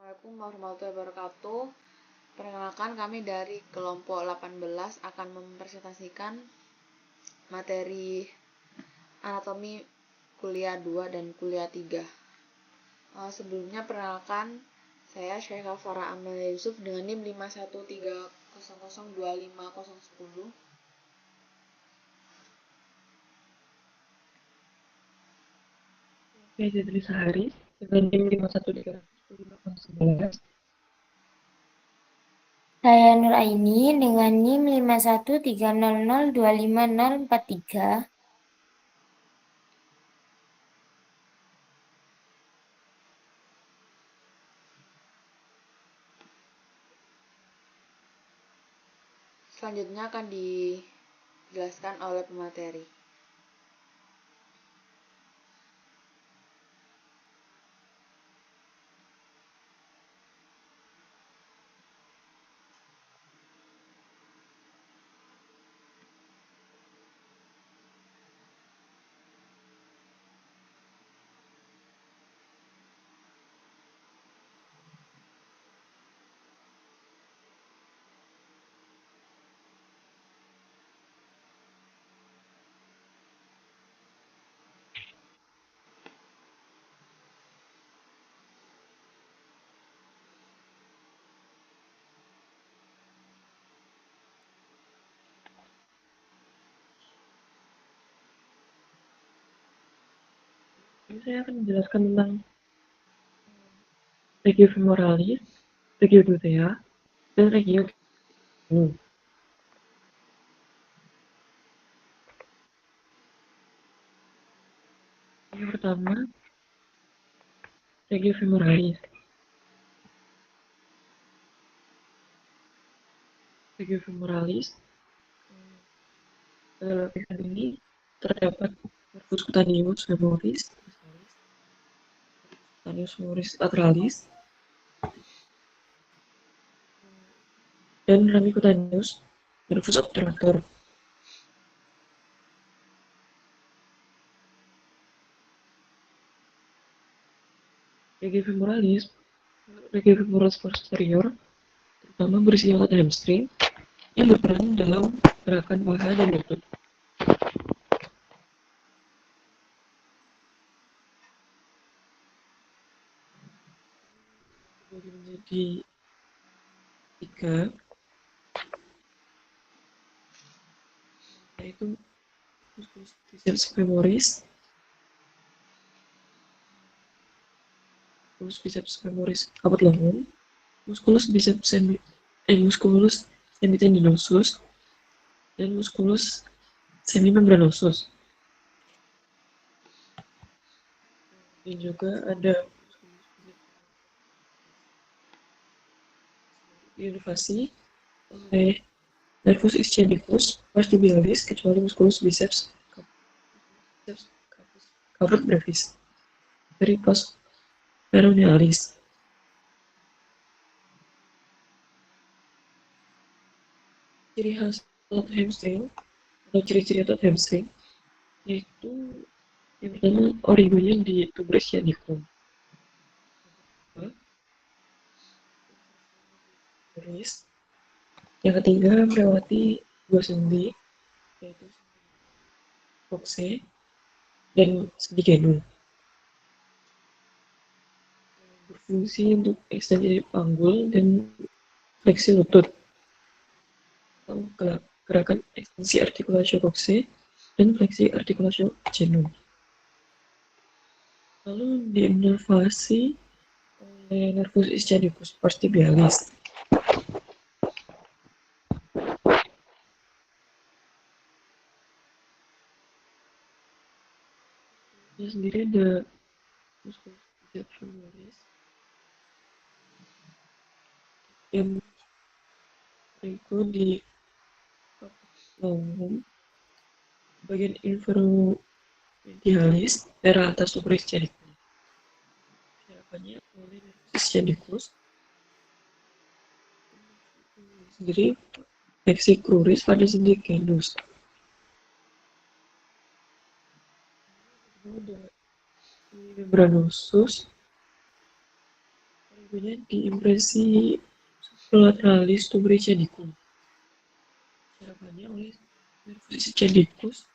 Assalamualaikum warahmatullahi wabarakatuh. Perkenalkan, kami dari kelompok 18 akan mempresentasikan materi anatomi kuliah 2 dan kuliah 3. Sebelumnya perkenalkan, saya Syekhah Farah Amelia Yusuf dengan NIM 51300250010. Saya Jadri Saharis dengan NIM 513002511. Saya Nur Aini dengan NIM 51300250043. Selanjutnya akan dijelaskan oleh pemateri. Ini saya akan menjelaskan tentang regio femoralis, regio glutea, dan regio genu. Yang pertama, regio femoralis. Regio femoralis pada lapisan ini terdapat nervus cutaneus femoris, cutaneus femoris lateralis, dan ramicutaneus nervus obturator. Regio femoralis posterior terutama berisi otot hamstring yang berperan dalam gerakan paha dan lutut. Dibagi menjadi 3, yaitu musculus biceps femoris, kaput lengan, musculus biceps semitendinosus, dan musculus semimembranosus. Dan juga ada inervasi oleh nervus ischiadicus vestibulosus kecuali musculus biceps caput brevis dari post peronealis. Ciri khas otot hamstring atau ciri-ciri otot hamstring yaitu yang pertama origonya di tubuh ischiadicum. Yang ketiga melewati 2 sendi yaitu coxae dan sendi genu. Berfungsi untuk ekstensi panggul dan fleksi lutut atau gerakan ekstensi artikulatio coxae dan fleksi artikulatio genu. Lalu diinervasi oleh nervus ischiadicus vestibulosus. Ini sendiri ada musculus biceps femoris yang berikut di lengan bagian inferomedialis daerah atas tubuh ischiadicus. Gerakannya oleh nervus ischiadicus sendiri fleksi cruris pada sendi genus. Ada membranosus origonya di impresi sublateralis tuberis ischiadicum. Syarafannya oleh nervus ischiadicus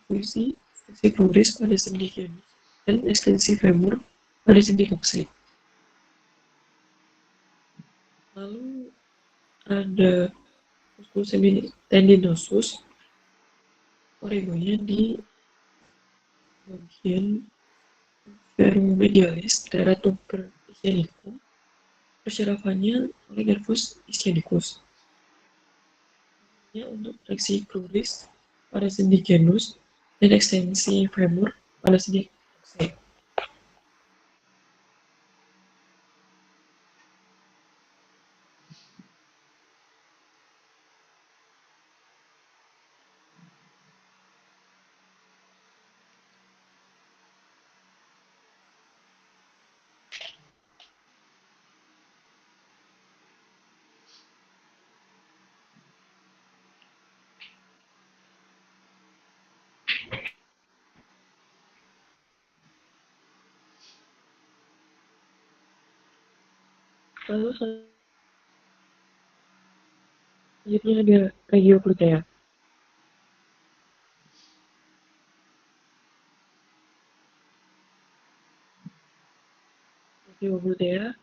fungsi ekstensi pluris pada sendi genus dan ekstensi femur pada sendi koksid. Lalu ada musculus semitendinosus, origonya di bagian feromedialis daerah tuber ischiadicum. Persyarafannya oleh nervus ischiadicus. Untuk fleksi pluris pada sendi genus dan ekstensi femur pada sendi koksid. Lalu selanjutnya ada Regioglutea. Regioglutea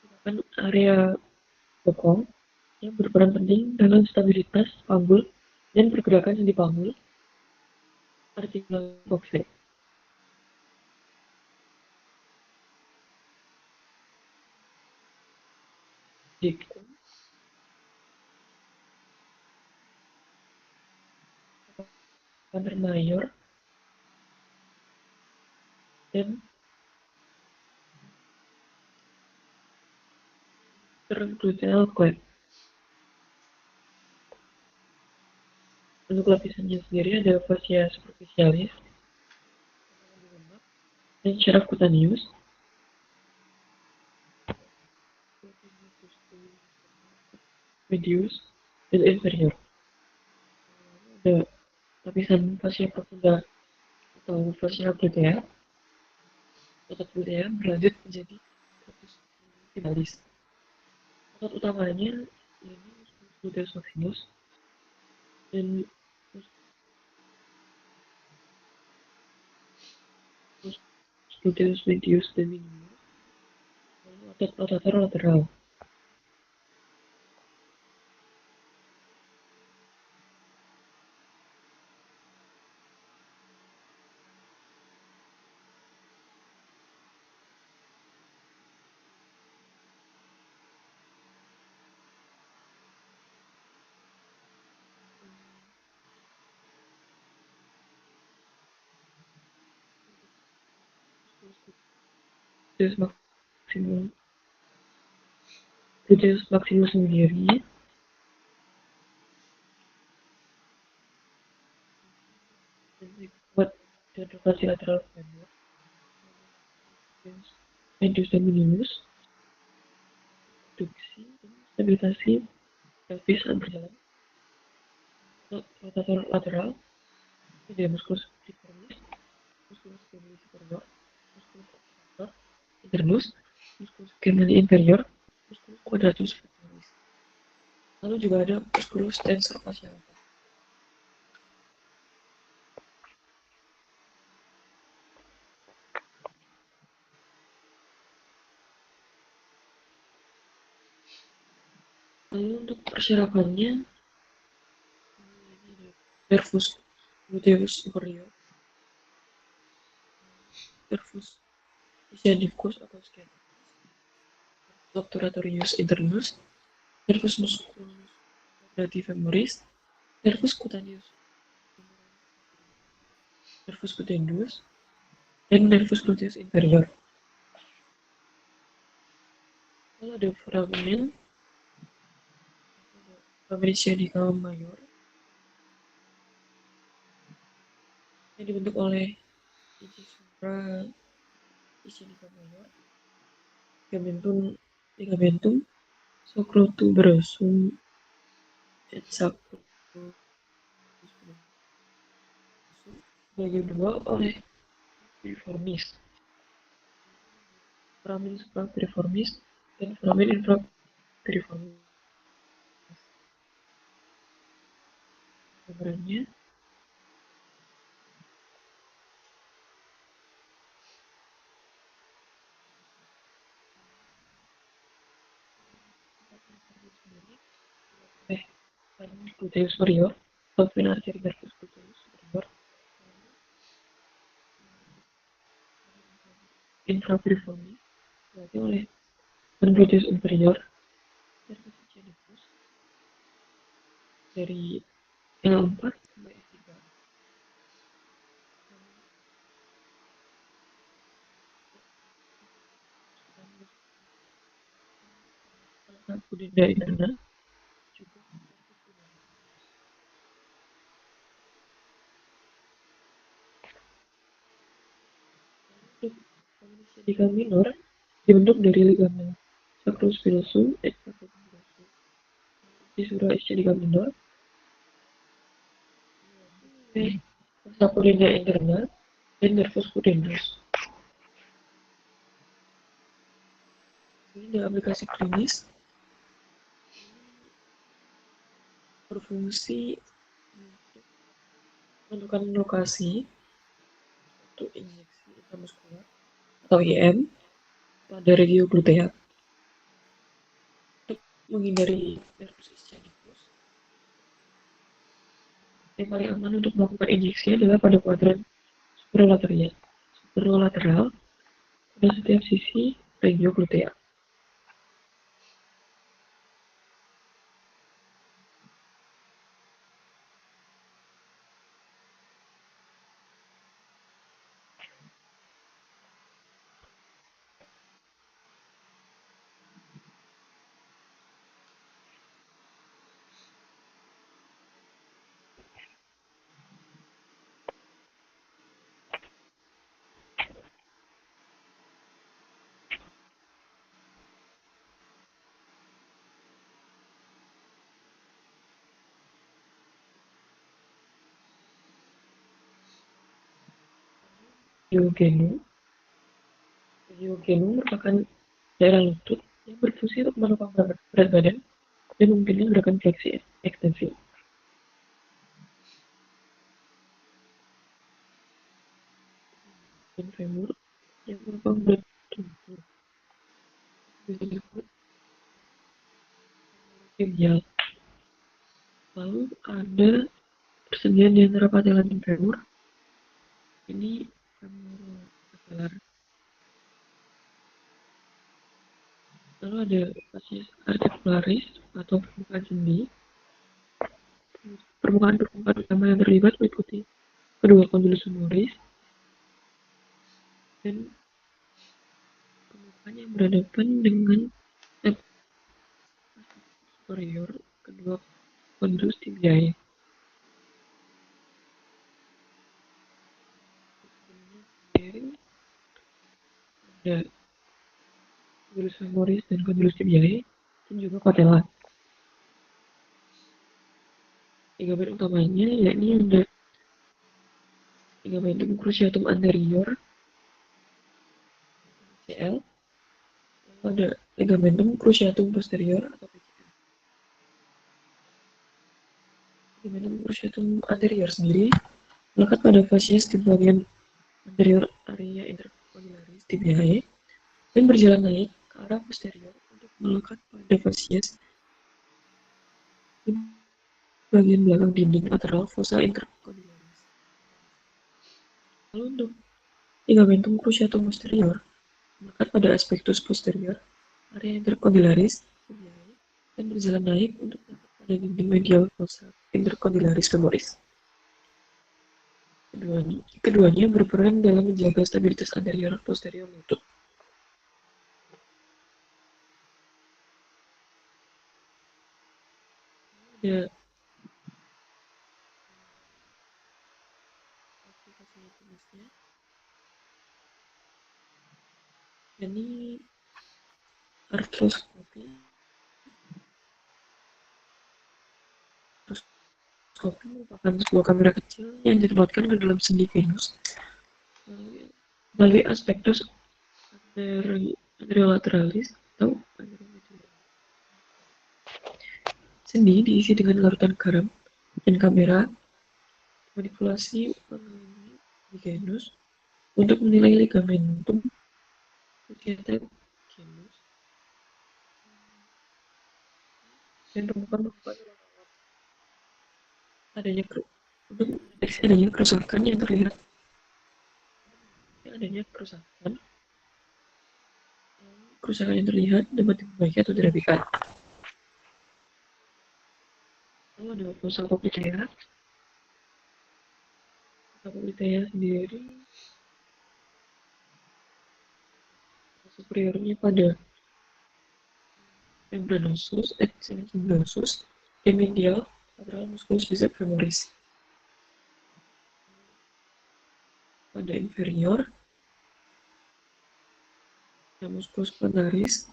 merupakan area bokong yang berperan penting dalam stabilitas panggul dan pergerakan sendi panggul artikulasi koksid. Dictum Panter mayor dan intergluteal coil. Untuk lapisannya sendiri ada fascia superficialis dan syaraf cutaneus, medius, dan inferior. Ada lapisan fascia profunda atau fascia glutea. Otot glutea berlanjut menjadi corpus lumbalis. Otot utamanya ini gluteus maximus dan gluteus medius dan minimus. Lalu otot rotator lateral. Gluteus maximus sendiri kuat dan rotasi lateral femur, medius dan minimus, abduksi dan stabilisasi pelvis saat berjalan. Rotator lateral, ada musculus piriformis, musculus gemelli superior, musculus obturator internus, musculus gemelli inferior, musculus quadratus femoris. Lalu juga ada musculus tensor fascia lata. Lalu untuk persyarafannya, nervus gluteus superior, nervus ischiadicus atau sciaticus, obturatorius internus, nervus musculus quadrati femoris, nervus cutaneus, nervus cutaneus, dan nervus gluteus inferior. Lalu ada foramen ischiadical mayor yang dibentuk oleh incisura ischiadical mayor, ligamentum sacrotuberosum et sacrotuberosum dibagi dua oleh piriformis. foramen suprapiriformis, dan foramen infrapiriformis. Gambarannya gluteus superior, Falcine artery versus gluteus superior, infrapiriformis dilatih oleh gluteus inferior, nervus ischiadicus dari L4 sampai S3. Pudenda interna juga ischiadica minor dibentuk dari ligamen sacrospinosus, fissura ischiadica minor, fossa pudenda interna, dan nervus pudendus. Ini aplikasi klinis berfungsi untuk menentukan lokasi untuk injeksi intramuskular atau IM pada regio glutea untuk menghindari nervus ischiadicus. Yang paling aman untuk melakukan injeksi adalah pada kuadran superolateral pada setiap sisi regio glutea. Regiogenum merupakan daerah lutut yang berfungsi untuk menopang berat badan dan memungkinkan gerakan fleksi ekstensi. Dan femur yang menopang berat tubuh bisa disebut tibial. Lalu ada persediaan di antara patella dan femur. Ini femur patellar. Lalu ada fascies articularis atau permukaan sendi. Permukaan utama yang terlibat meliputi kedua condylus femoris dan permukaan yang berhadapan dengan superior kedua condylus tibiae. Ada condylus femoris dan condylus tibiae dan juga patella. Ligamen utamanya yakni ada ligamentum cruciatum anterior CL, lalu ada ligamentum cruciatum posterior atau PCL. Ligamentum cruciatum anterior sendiri melekat pada fascies di bagian anterior area intercondylaris tibiae dan berjalan naik ke arah posterior untuk melekat pada fascies di bagian belakang dinding lateral fossa intercondylaris. Lalu untuk ligamentum cruciatum posterior melekat pada aspectus posterior area intercondylaris tibiae dan berjalan naik untuk melekat pada dinding medial fossa intercondylaris femoris. Keduanya berperan dalam menjaga stabilitas anterior posterior lutut. Ada aplikasi klinisnya. Ini arthroskopi. Arthroskopi merupakan sebuah kamera kecil yang ditempatkan ke dalam sendi venus melalui aspektus anterolaterales atau anteromedial. Sendi diisi dengan larutan garam dan kamera manipulasi mengalami genus untuk menilai ligamentum kegiatan genus dan temukan adanya untuk mendeteksi adanya kerusakan yang terlihat dapat diperbaiki atau dirapikan. Lalu ada fossa popliteae. Fossa popliteae sendiri superiornya pada membranosus, semicimbranosus, dan medial lateral musculus biceps femoris. Pada inferior, ada musculus plantaris,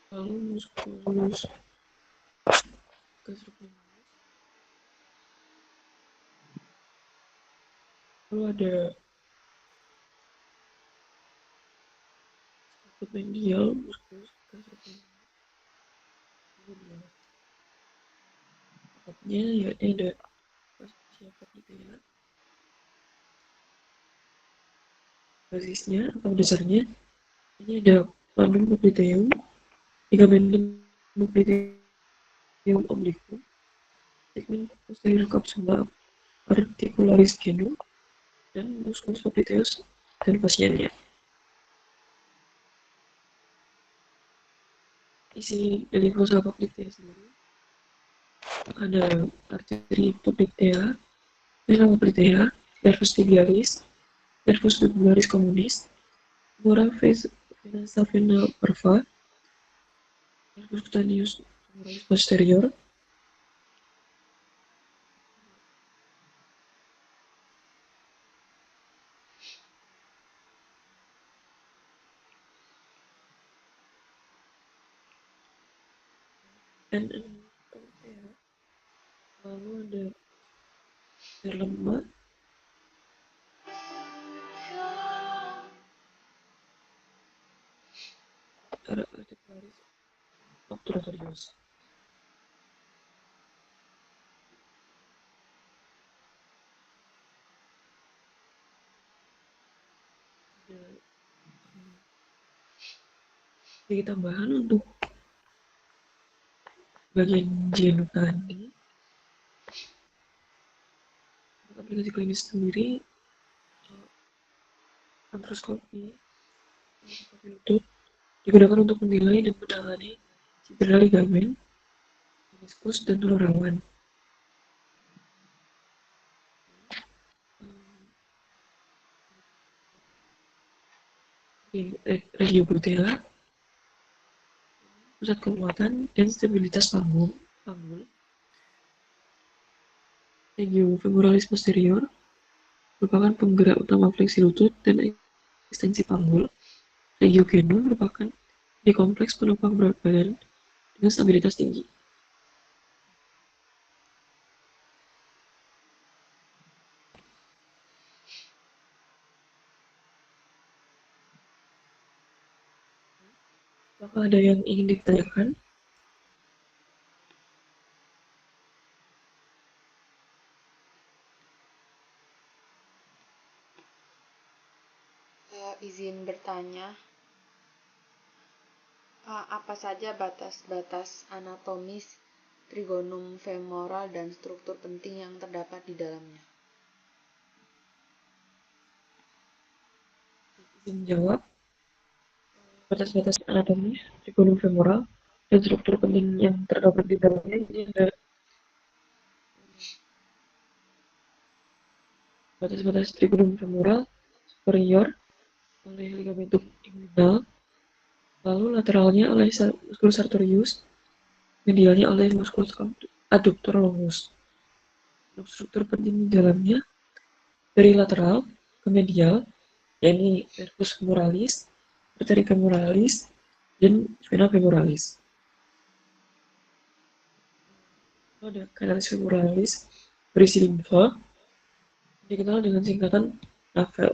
lalu musculus gastrocnemius, lalu ada scaput medial, musculus gastrocnemius. Atapnya yakni ada fascia popliteae. Basisnya atau dasarnya ini ada pandum popliteum, ligamentum popliteum obliquum, segmen posterior capsula articularis genum, dan musculus popliteus dan fascianya. Isi dari fossa popliteae sendiri ada arteri poplitea, vena poplitea, nervus tibialis, nervus tubularis communis, mora vena saphenal parva, nervus cutaneus femoralis posterior, dan lalu ada lemma, articularis obturatorius. Sedikit tambahan untuk bagian genus tadi, aplikasi klinis sendiri, artroskopi lutut digunakan untuk menilai dan menangani cedera ligamen, meniskus, dan tulang rawan. Regioglutella, pusat kekuatan dan stabilitas panggul. Regiofemoralis posterior merupakan penggerak utama fleksi lutut dan ekstensi panggul. Regiogenum merupakan kompleks penopang berat badan dengan stabilitas tinggi. Apakah ada yang ingin ditanyakan? Izin bertanya, apa saja batas-batas anatomis trigonum femoral dan struktur penting yang terdapat di dalamnya? Izin jawab. Batas-batas anatomis trigonum femoral dan struktur penting yang terdapat di dalamnya ini ada batas-batas trigonum femoral superior oleh ligamentum inguinal, lalu lateralnya oleh musculus sartorius, medialnya oleh musculus adductor longus. Untuk struktur penting di dalamnya dari lateral ke medial, yakni nervus femoralis, arteri femoralis, dan vena femoralis. Ada canalis femoralis berisi limfa, dikenal dengan singkatan NAFEL.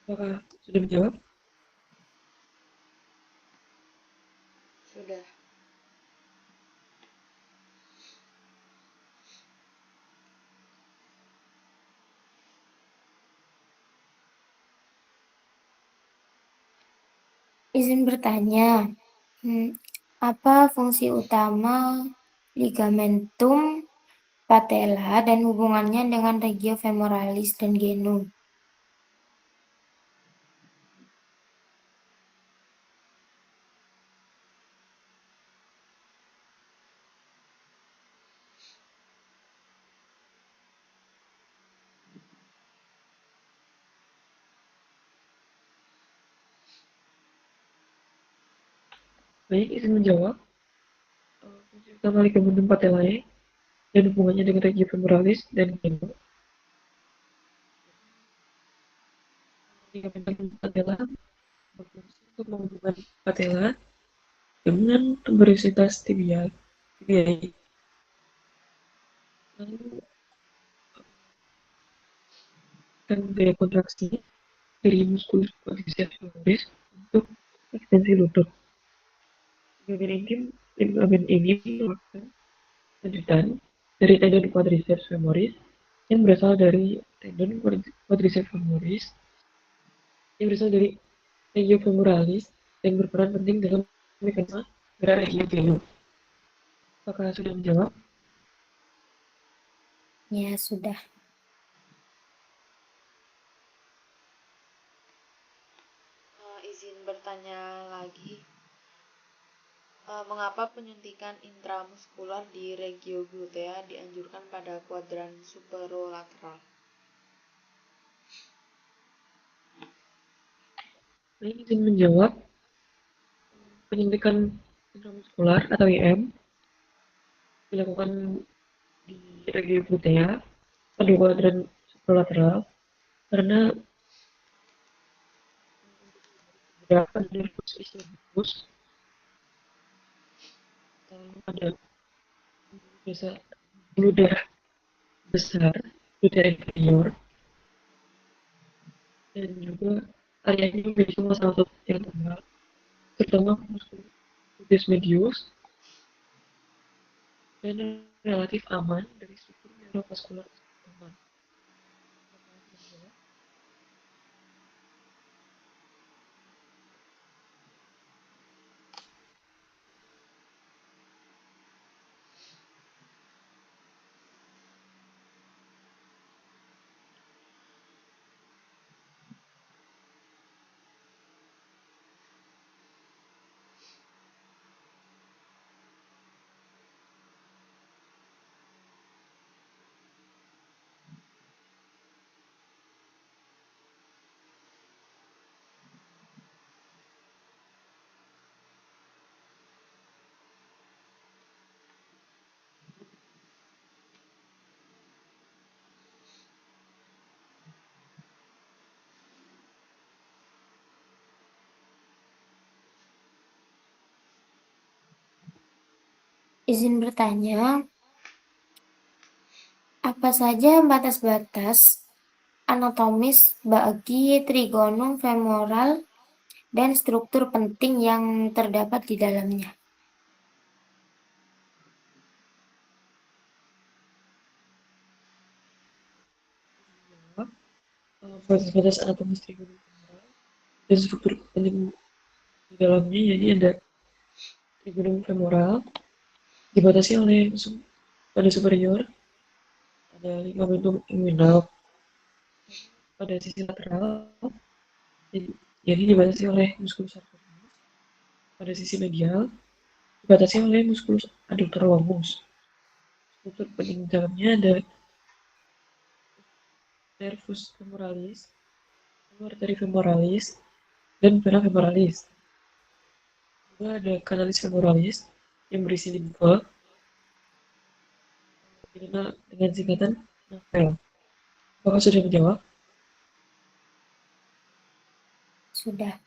Apakah sudah menjawab? Sudah. Izin bertanya, apa fungsi utama ligamentum patella dan hubungannya dengan regio femoralis dan genum? Baik, izin menjawab. Fungsi utama ligamentum patellae dan hubungannya dengan regio femoralis dan genum. Ligamentum patella berfungsi untuk menghubungkan patella dengan tuberositas tibiae. Lalu kan gaya kontraksi dari muskulus quadriceps femoris untuk ekstensi lutut. Ligamen ini merupakan lanjutan dari tendon quadriceps femoris yang berasal dari tendon quadriceps femoris yang berasal dari regio femoralis dan berperan penting dalam mekanisme gerak regio genum. Apakah sudah menjawab? Ya, sudah. Izin bertanya lagi. Mengapa penyuntikan intramuskular di regio glutea dianjurkan pada kuadran superolateral? Saya izin menjawab. Penyuntikan intramuskular atau IM dilakukan di regio glutea pada kuadran superlateral karena gerakan nervus ischiadus ada biasa bulu darah besar, glutea inferior, dan juga areanya memiliki massa otot yang tebal, terutama musculus medius, dan relatif aman dari struktur neurovaskular aman. Izin bertanya, apa saja batas-batas anatomis bagi trigonum femoral dan struktur penting yang terdapat di dalamnya? Batas-batas anatomis trigonum femoral dan struktur penting di dalamnya, jadi ada trigonum femoral dibatasi oleh pada superior, ada ligamentum inguinal pada sisi lateral, jadi dibatasi oleh musculus sarcoidomus, pada sisi medial dibatasi oleh musculus adductor longus. Struktur penting dalamnya ada nervus femoralis, artery femoralis, dan vena femoralis. Juga ada canalis femoralis yang berisi limfa, dikenal dengan singkatan NAFEL. Apakah sudah menjawab? Sudah.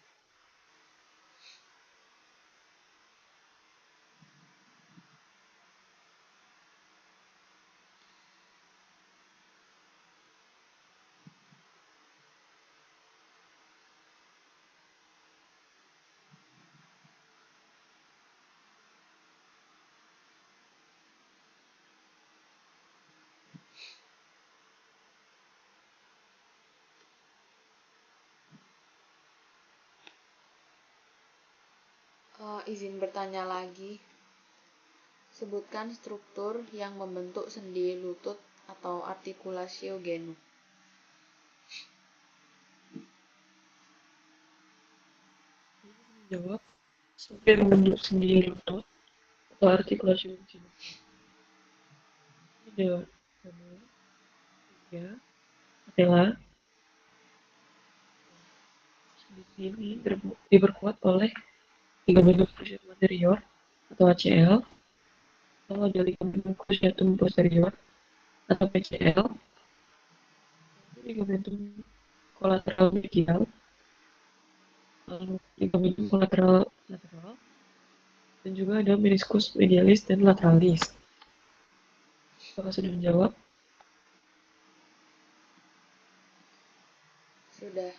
Izin bertanya lagi. Sebutkan struktur yang membentuk sendi lutut atau artikulatio genu. Jawab, struktur yang membentuk sendi lutut atau artikulasi genu. Ini ada femur, tibia, patella. Sendi ini diperkuat oleh ligamen cruciate anterior atau ACL, lalu ada ligamen cruciatum posterior atau PCL, lalu ligamentum kolateral medial, lalu ligamentum kolateral lateral, dan juga ada meniscus medialis dan lateralis. Apakah sudah menjawab? Sudah.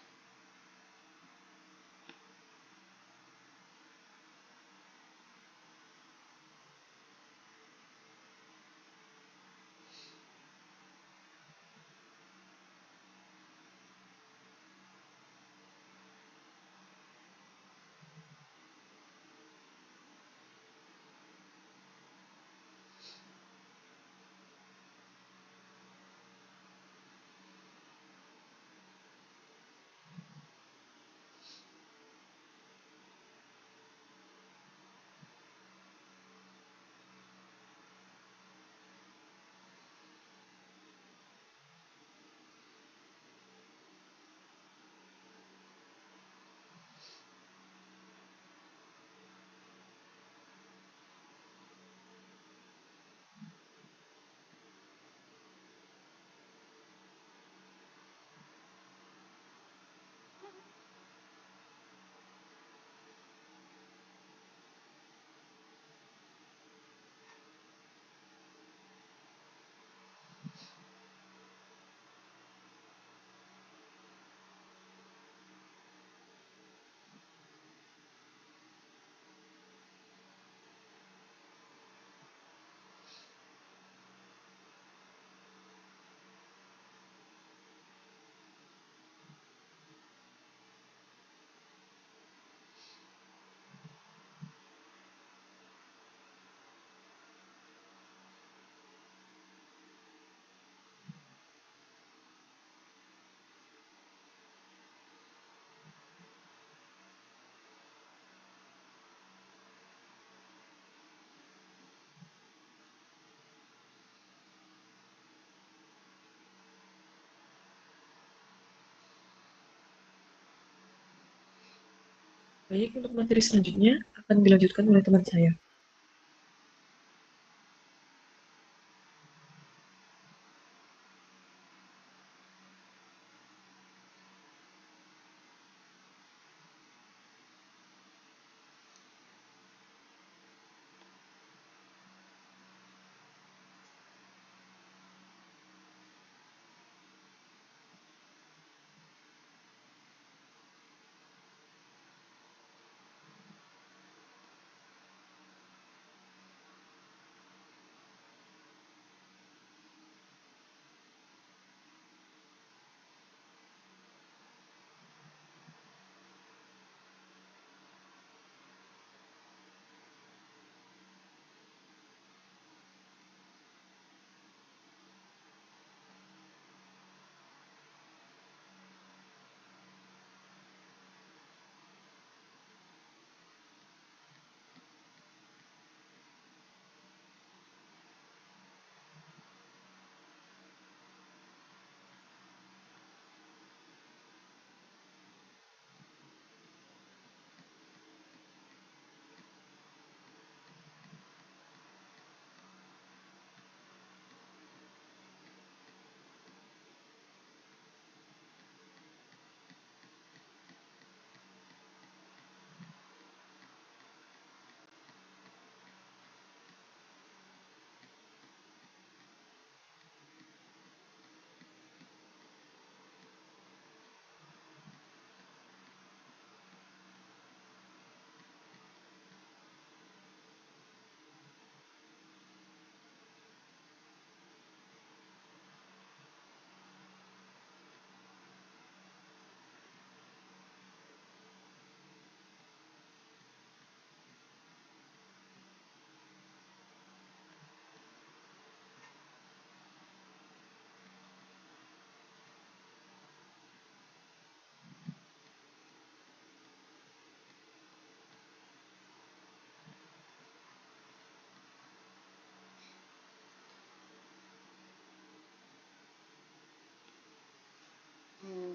Baik, untuk materi selanjutnya akan dilanjutkan oleh teman saya.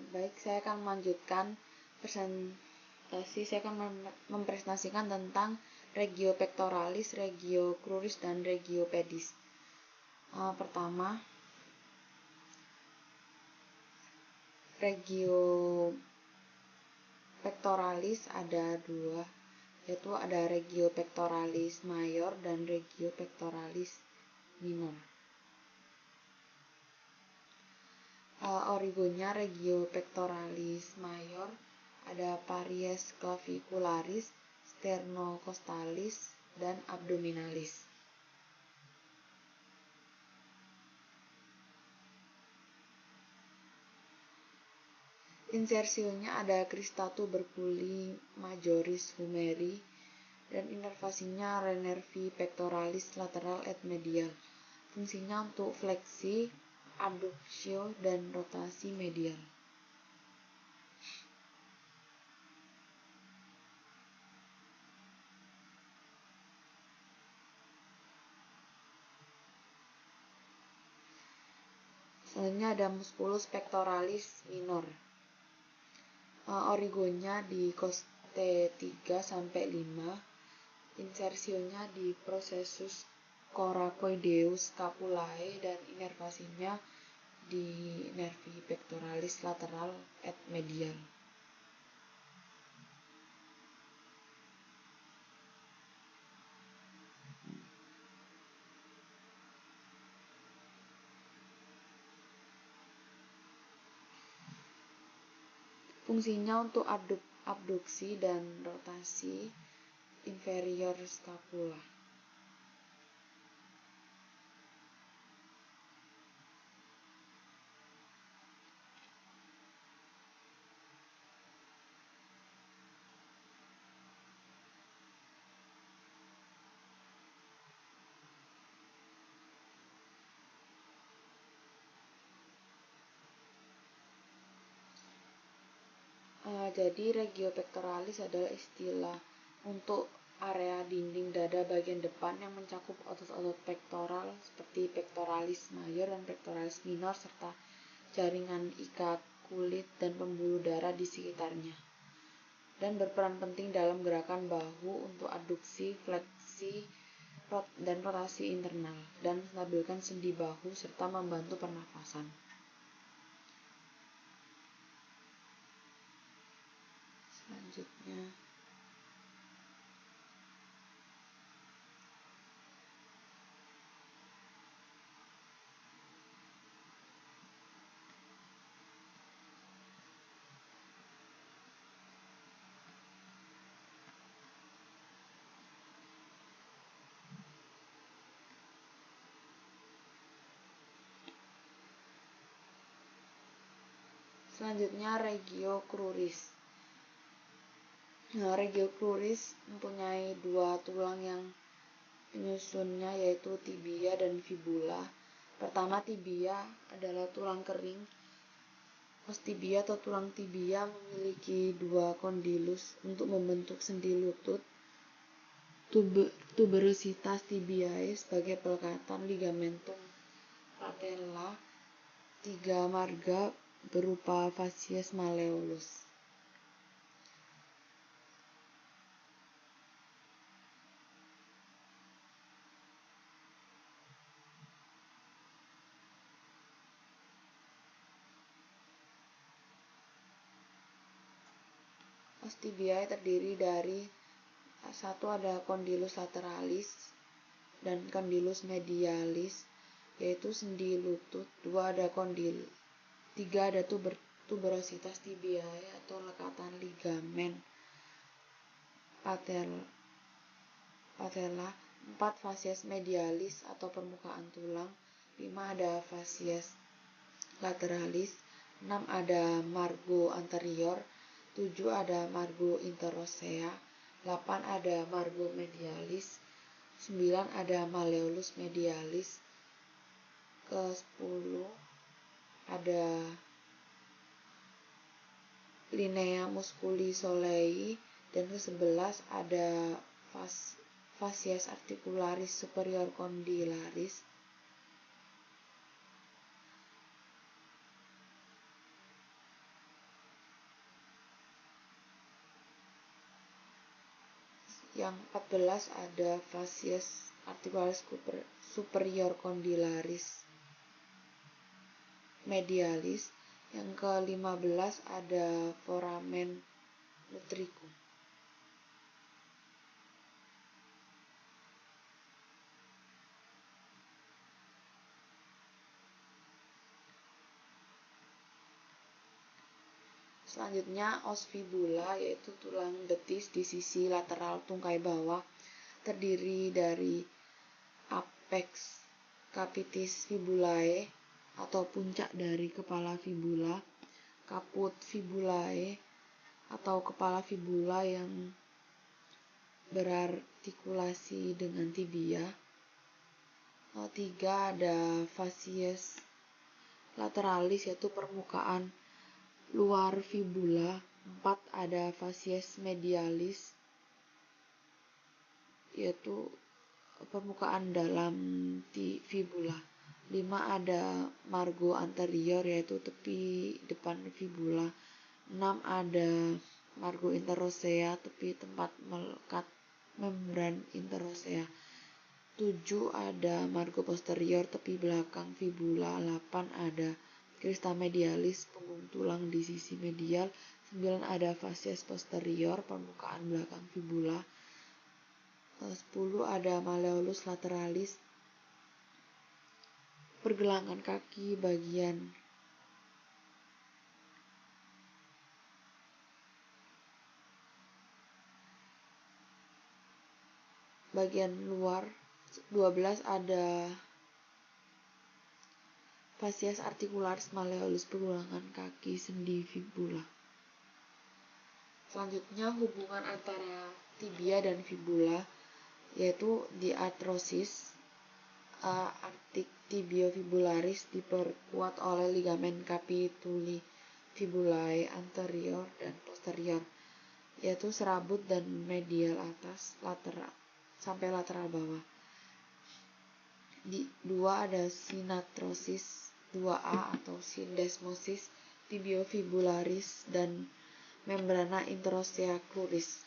Baik, saya akan melanjutkan presentasi. Saya akan mempresentasikan tentang regio pectoralis, regio cruris, dan regio pedis. Pertama, regio pectoralis ada dua, yaitu ada regio pectoralis mayor dan regio pectoralis minor. Origonya regio pectoralis mayor ada paries clavicularis, sternocostalis, dan abdominalis. Insersionya ada crista tuberculi majoris humeri dan inervasinya renervi pectoralis lateral et medial. Fungsinya untuk fleksi, abduksio, dan rotasi medial. Selanjutnya ada musculus pectoralis minor. Origonya di coste 3 sampai 5. Insersionya di processus coracoideus scapulae dan inervasinya di nervi pectoralis lateral et medial. Fungsinya untuk abduksi dan rotasi inferior scapula. Jadi regio pectoralis adalah istilah untuk area dinding dada bagian depan yang mencakup otot-otot pektoral seperti pectoralis mayor dan pectoralis minor serta jaringan ikat kulit dan pembuluh darah di sekitarnya, dan berperan penting dalam gerakan bahu untuk adduksi, fleksi, dan rotasi internal, dan menstabilkan sendi bahu serta membantu pernafasan. Selanjutnya, regio cruris. Regio cruris mempunyai dua tulang yang penyusunnya yaitu tibia dan fibula. Pertama, tibia adalah tulang kering. Os tibia atau tulang tibia memiliki dua kondilus untuk membentuk sendi lutut. Tuberositas tibiae sebagai pelekatan ligamentum patella. 3 marga berupa fascies malleolus. Os tibiae terdiri dari satu ada condylus lateralis dan condylus medialis yaitu sendi lutut, tiga ada tuberositas tibiae atau lekatan ligamen patella, 4 fascies medialis atau permukaan tulang, 5 ada fascies lateralis, 6 ada margo anterior, 7 ada margo interossea, 8 ada margo medialis, 9 ada malleolus medialis, ke-10 ada linea musculi soleil, dan ke-11 ada fascies articularis superior condylaris. Yang 14 ada fascies articularis superior condylaris medialis. Yang ke-15 ada foramen lutricum. Selanjutnya os fibula, yaitu tulang betis di sisi lateral tungkai bawah, terdiri dari apex capitis fibulae atau puncak dari kepala fibula, caput fibulae atau kepala fibula yang berartikulasi dengan tibia. 3 ada fascies lateralis, yaitu permukaan luar fibula. 4 ada fascies medialis, yaitu permukaan dalam fibula. 5 ada margo anterior, yaitu tepi depan fibula. 6 ada margo interosea, tepi tempat melekat membran interosea. 7 ada margo posterior, tepi belakang fibula. 8 ada crista medialis, punggung tulang di sisi medial. 9 ada fascies posterior, permukaan belakang fibula. 10 ada malleolus lateralis, pergelangan kaki bagian luar. 12 ada fascies articularis malleolus, pergelangan kaki sendi fibula. Selanjutnya hubungan antara tibia dan fibula, yaitu diartrosis tibiofibularis, diperkuat oleh ligamen capituli fibulae anterior dan posterior, yaitu serabut dan medial atas lateral sampai lateral bawah. 2 ada sinatrosis 2A atau syndesmosis tibiofibularis dan membrana interosea cruris.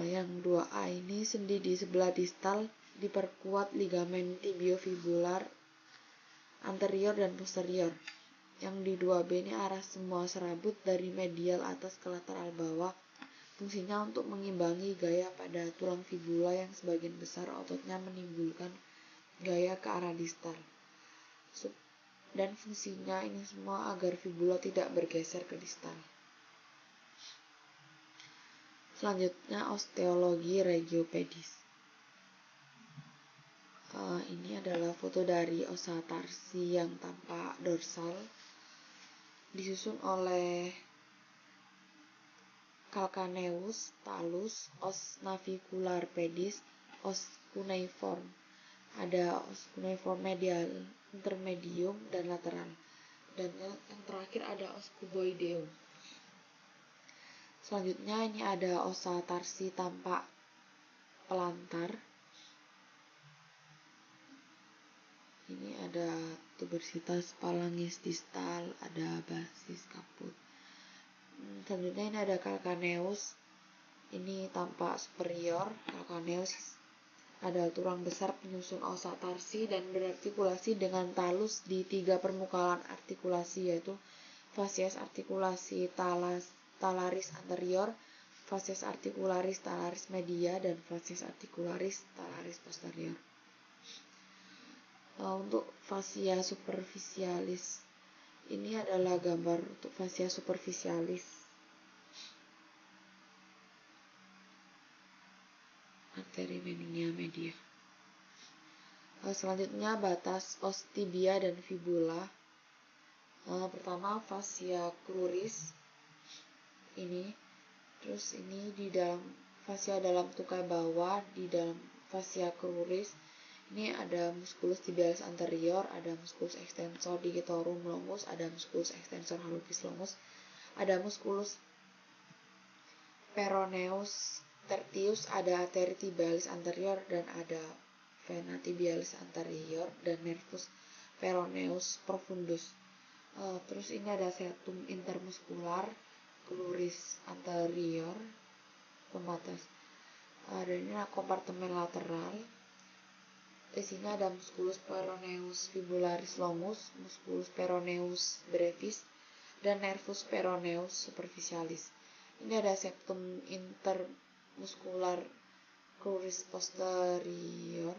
Yang 2A ini sendi di sebelah distal diperkuat ligamen tibiofibular anterior dan posterior. Yang di 2B ini arah semua serabut dari medial atas ke lateral bawah. Fungsinya untuk mengimbangi gaya pada tulang fibula yang sebagian besar ototnya menimbulkan gaya ke arah distal. Dan fungsinya ini semua agar fibula tidak bergeser ke distal. Selanjutnya osteologi regiopedis. Ini adalah foto dari osa tarsi yang tampak dorsal, disusun oleh calcaneus, talus, os navicular pedis, os cuneiform. Ada os cuneiform medial, intermedium, dan lateral. Dan yang terakhir ada os cuboideum. Selanjutnya ini ada osa tarsi tampak pelantar. Ini ada tuberositas phalanges distal, ada basis kaput. Selanjutnya ini ada calcaneus. Ini tampak superior. Calcaneus ada tulang besar penyusun osa tarsi dan berartikulasi dengan talus di 3 permukaan artikulasi, yaitu fascies articulari talaris anterior, fascies articularis talaris media, dan fascies articularis talaris posterior. Untuk fascia superficialis, ini adalah gambar untuk fascia superficialis. Arteri meningia media. Selanjutnya batas os tibia dan fibula. Pertama fascia cruris ini, terus ini di dalam fascia dalam tungkai bawah, di dalam fascia cruris ini ada musculus tibialis anterior, ada musculus extensor digitorum longus, ada musculus extensor hallucis longus, ada musculus peroneus tertius, ada arteri tibialis anterior, dan ada vena tibialis anterior dan nervus peroneus profundus. Terus ini ada septum intermuskular cruris anterior pembatas. Ada ini kompartemen lateral. Isinya ada musculus peroneus fibularis longus, musculus peroneus brevis, dan nervus peroneus superficialis. Ini ada septum intermuskular cruris posterior.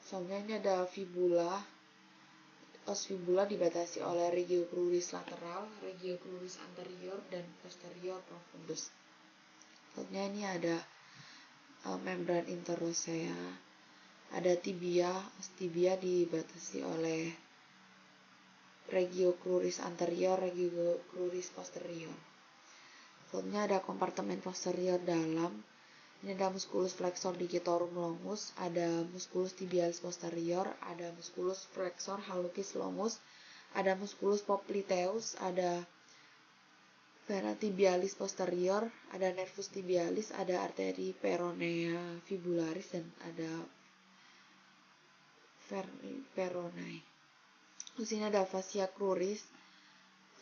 Soalnya ini ada fibula. Os fibula dibatasi oleh regio cruris lateral, regio cruris anterior, dan posterior profundus. Soalnya ini ada membran interosea, ada tibia. Os tibia dibatasi oleh regio cruris anterior, regio cruris posterior. Selanjutnya ada kompartemen posterior dalam. Ini ada musculus flexor digitorum longus, ada musculus tibialis posterior, ada musculus flexor hallucis longus, ada musculus popliteus, ada vena tibialis posterior, ada nervus tibialis, ada arteri peronea fibularis, dan ada peronae. Di sini ada fascia cruris.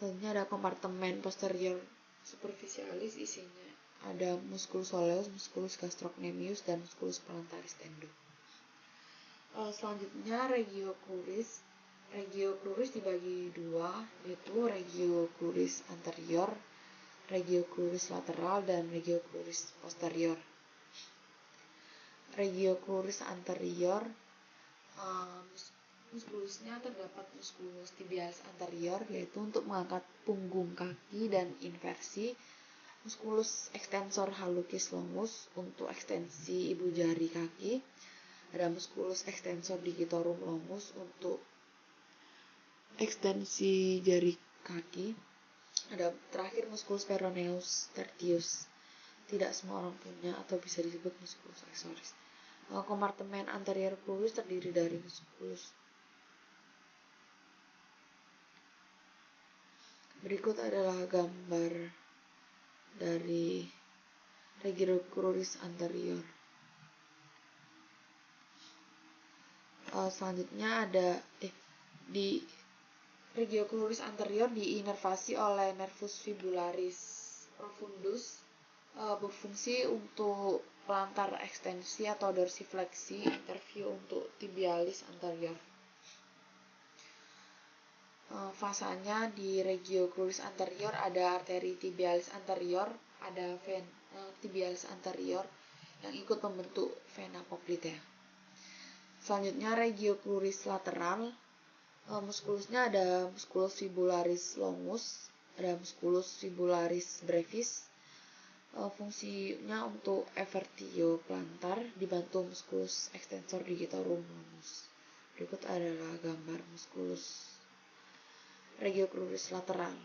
Selanjutnya ada kompartemen posterior superficialis, isinya ada musculus soleus, musculus gastrocnemius, dan musculus plantaris tendo. Selanjutnya regio cruris. Regio cruris dibagi dua, yaitu regio cruris anterior, regio cruris lateral, dan regio cruris posterior. Regio cruris anterior, muskulusnya terdapat musculus tibialis anterior, yaitu untuk mengangkat punggung kaki dan inversi, musculus extensor hallucis longus untuk ekstensi ibu jari kaki, ada musculus extensor digitorum longus untuk ekstensi jari kaki, ada terakhir musculus peroneus tertius. Tidak semua orang punya atau bisa disebut musculus exoris. Kompartemen anterior cruris terdiri dari musculus. Berikut adalah gambar dari regio cruris anterior. Selanjutnya ada di regio cruris anterior diinervasi oleh nervus fibularis profundus, berfungsi untuk pelantar ekstensi atau dorsifleksi, interview untuk tibialis anterior. Fasanya di regio cruris anterior ada arteri tibialis anterior, ada vena tibialis anterior yang ikut membentuk vena poplitea. Selanjutnya regio cruris lateral. Muskulusnya ada musculus fibularis longus, ada musculus fibularis brevis. Fungsinya untuk evertio plantar, dibantu musculus extensor digitorum longus. Berikut adalah gambar musculus regio cruris lateral.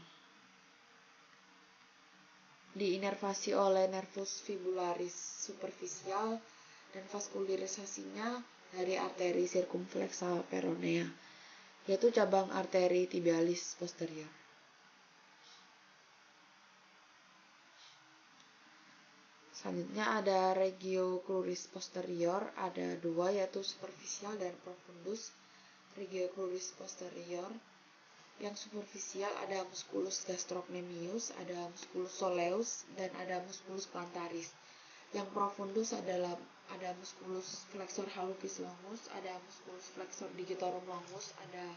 Diinervasi oleh nervus fibularis superficial dan vaskularisasinya dari arteri circumflexa peronea, yaitu cabang arteri tibialis posterior. Selanjutnya ada regio cruris posterior, ada dua, yaitu superficial dan profundus. Regio cruris posterior yang superficial ada musculus gastrocnemius, ada musculus soleus, dan ada musculus plantaris. Yang profundus adalah ada musculus flexor hallucis longus, ada musculus flexor digitorum longus, ada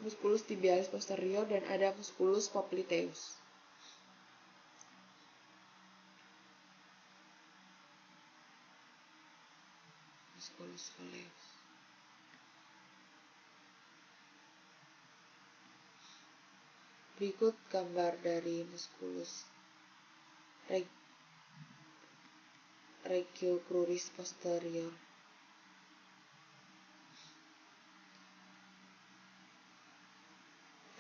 musculus tibialis posterior, dan ada musculus popliteus. Musculus soleus. Berikut gambar dari musculus regio cruris posterior.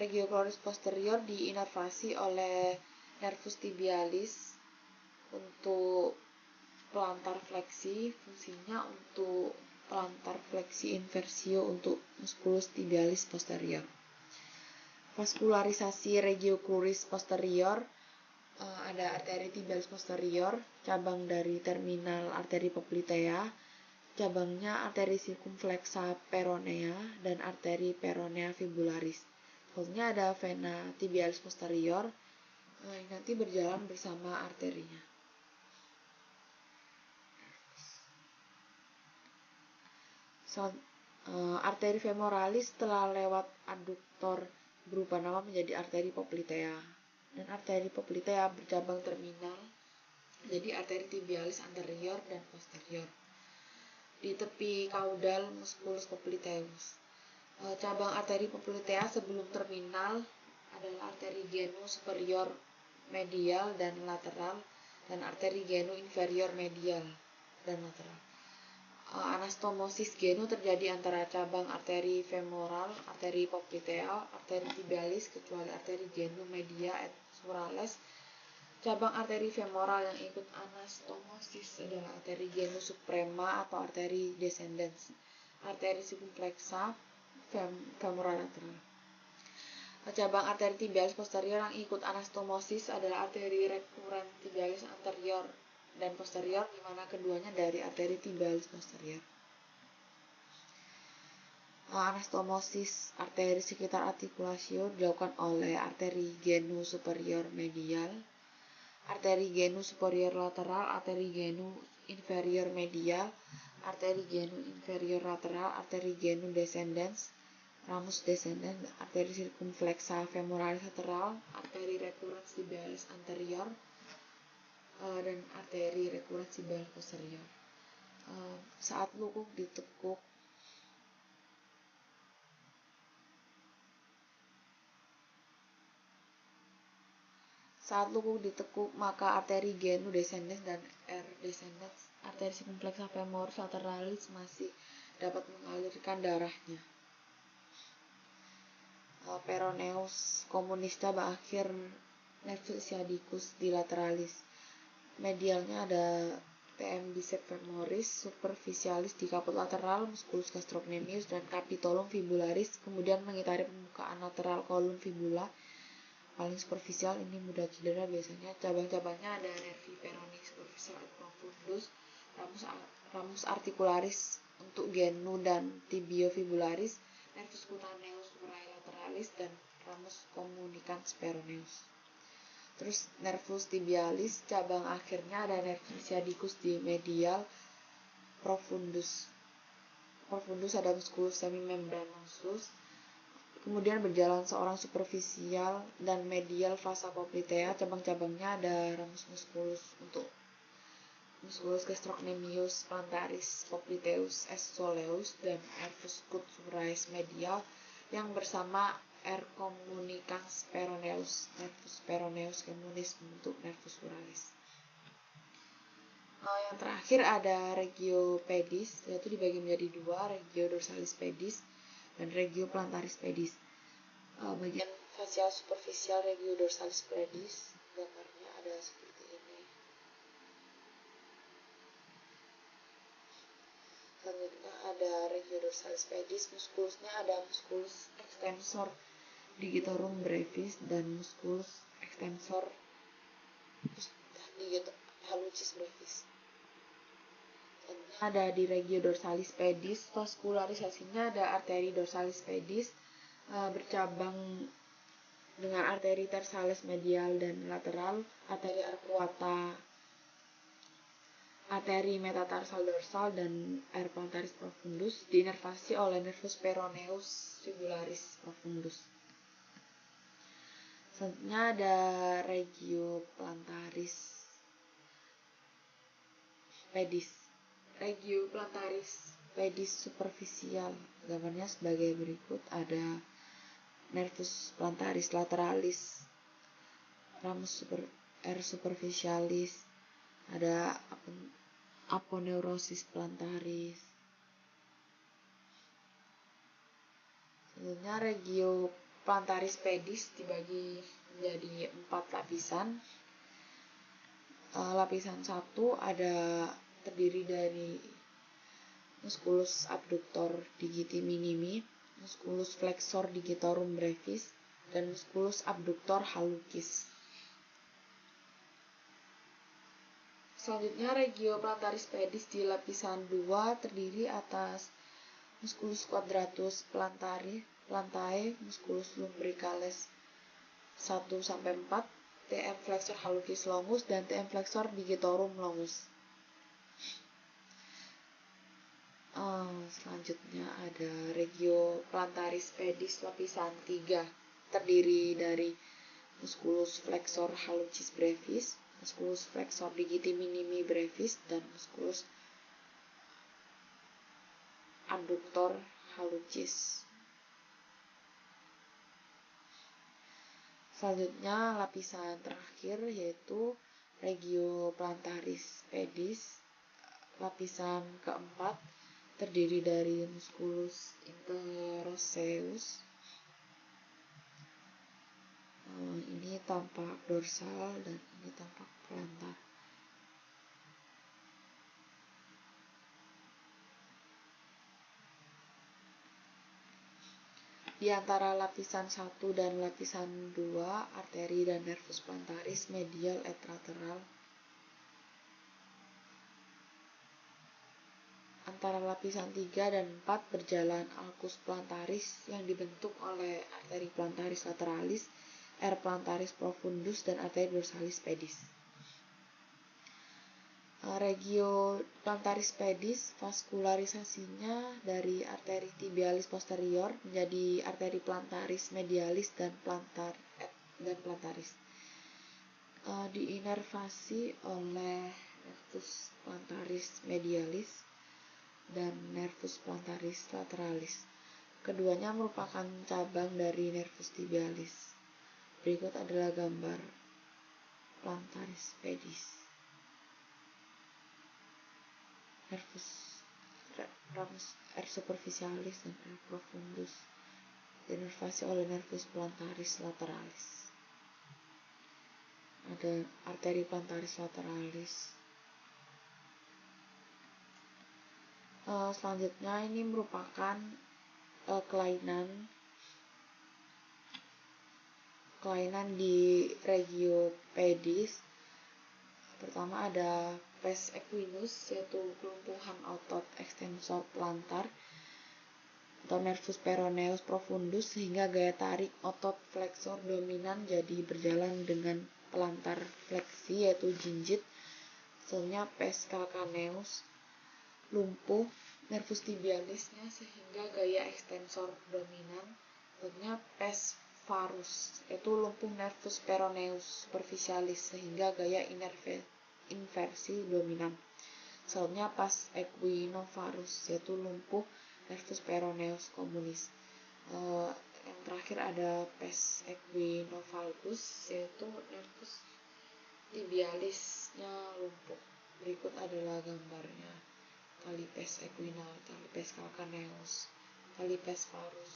Regio cruris posterior diinervasi oleh nervus tibialis untuk pelantar fleksi, fungsinya untuk pelantar fleksi inversio untuk musculus tibialis posterior. Vaskularisasi regio cruris posterior, ada arteri tibialis posterior, cabang dari terminal arteri poplitea, cabangnya arteri circumflexa peronea, dan arteri peronea fibularis. Selanjutnya ada vena tibialis posterior, nanti berjalan bersama arterinya. Arteri femoralis setelah lewat adduktor berubah nama menjadi arteri poplitea, dan arteri poplitea bercabang terminal jadi arteri tibialis anterior dan posterior di tepi caudal musculus popliteus. Cabang arteri poplitea sebelum terminal adalah arteri genu superior medial dan lateral dan arteri genu inferior medial dan lateral. Anastomosis genu terjadi antara cabang arteri femoral, arteri poplitea, arteri tibialis kecuali arteri genu media et suralis. Cabang arteri femoral yang ikut anastomosis adalah arteri genu suprema atau arteri descendens, arteri circumflexa femoral lateral. Cabang arteri tibialis posterior yang ikut anastomosis adalah arteri recurrens tibialis anterior dan posterior, di mana keduanya dari arteri tibialis posterior. Anastomosis arteri sekitar artikulasio dilakukan oleh arteri genu superior medial, arteri genu superior lateral, arteri genu inferior medial, arteri genu inferior lateral, arteri genu descendens, ramus descendens, arteri circumflexa femoralis lateral, arteri recurrens tibialis anterior, dan arteri recurrens tibialis posterior. Saat lukuk ditekuk, maka arteri genu descendens dan R descendens, arteri circumflexa femoris lateralis masih dapat mengalirkan darahnya. Peroneus communista berakhir nervus sciaticus di lateralis. Medialnya ada TM biceps femoris, superficialis di caput lateral, musculus gastrocnemius, dan capitulum fibularis, kemudian mengitari permukaan lateral column fibula. Paling superficial ini mudah cedera biasanya. Cabang-cabangnya ada nervi peroneus superficial et profundus, ramus articularis untuk genu dan tibiofibularis, nervus cutaneus murai lateralis, dan ramus communicans peroneus. Terus nervus tibialis, cabang akhirnya ada nervus sciaticus di medial profundus. Profundus ada musculus semimembranosus. Kemudian berjalan seorang superficial dan medial fossa poplitea. Cabang-cabangnya ada ramus musculus untuk musculus gastrocnemius plantaris popliteus est soleus dan nervus suralis medial yang bersama R communicans peroneus, nervus peroneus communis bentuk nervus suralis. Yang terakhir ada regio pedis, yaitu dibagi menjadi dua, regio dorsalis pedis dan regio plantaris pedis. Bagian facial superficial regio dorsalis pedis, gambarnya ada seperti ini. Selanjutnya ada regio dorsalis pedis, muskulusnya ada musculus extensor digitorum brevis dan musculus extensor hallucis brevis. Selanjutnya ada di regio dorsalis pedis, vaskularisasinya ada arteri dorsalis pedis bercabang dengan arteri tersalis medial dan lateral, arteri arcuata, arteri metatarsal dorsal, dan R plantaris profundus diinervasi oleh nervus peroneus fibularis profundus. Selanjutnya ada regio plantaris pedis. Regio plantaris pedis superficial, gambarnya sebagai berikut. Ada nervus plantaris lateralis, ramus R superficialis, ada aponeurosis plantaris. Selanjutnya regio plantaris pedis dibagi menjadi 4 lapisan. Lapisan 1 terdiri dari musculus abductor digiti minimi, musculus flexor digitorum brevis, dan musculus abductor hallucis. Selanjutnya regio plantaris pedis di lapisan 2 terdiri atas musculus quadratus plantae, musculus lumbricalis 1-4, TM flexor hallucis longus, dan TM flexor digitorum longus. Selanjutnya ada regio plantaris pedis lapisan 3, terdiri dari musculus flexor hallucis brevis, musculus flexor digiti minimi brevis, dan musculus adductor hallucis. Selanjutnya lapisan terakhir yaitu regio plantaris pedis, lapisan keempat, terdiri dari musculus interosseus. Ini tampak dorsal dan ini tampak plantar. Di antara lapisan 1 dan lapisan 2, arteri dan nervus plantaris medial et lateral. Antara lapisan 3 dan 4 berjalan arcus plantaris yang dibentuk oleh arteri plantaris lateralis, R plantaris profundus, dan arteri dorsalis pedis. Regio plantaris pedis, vaskularisasinya dari arteri tibialis posterior menjadi arteri plantaris medialis dan plantaris. Diinervasi oleh nervus plantaris medialis dan nervus plantaris lateralis. Keduanya merupakan cabang dari nervus tibialis. Berikut adalah gambar plantaris pedis. Nervus R superficialis dan R profundus diinervasi oleh nervus plantaris lateralis. Ada arteri plantaris lateralis. Selanjutnya ini merupakan kelainan di regio pedis. Pertama ada pes equinus, yaitu kelumpuhan otot extensor plantar atau nervus peroneus profundus, sehingga gaya tarik otot flexor dominan jadi berjalan dengan pelantar fleksi, yaitu jinjit. Selanjutnya pes calcaneus, lumpuh nervus tibialisnya sehingga gaya extensor dominan. Selanjutnya pes varus, yaitu lumpuh nervus peroneus superficialis sehingga gaya inversi dominan. Selanjutnya pes equinovarus, yaitu lumpuh nervus peroneus communis. Yang terakhir ada pes equinovalgus, yaitu nervus tibialisnya lumpuh. Berikut adalah gambarnya: tali pes equinal, tali pes calcaneus, tali pes varus,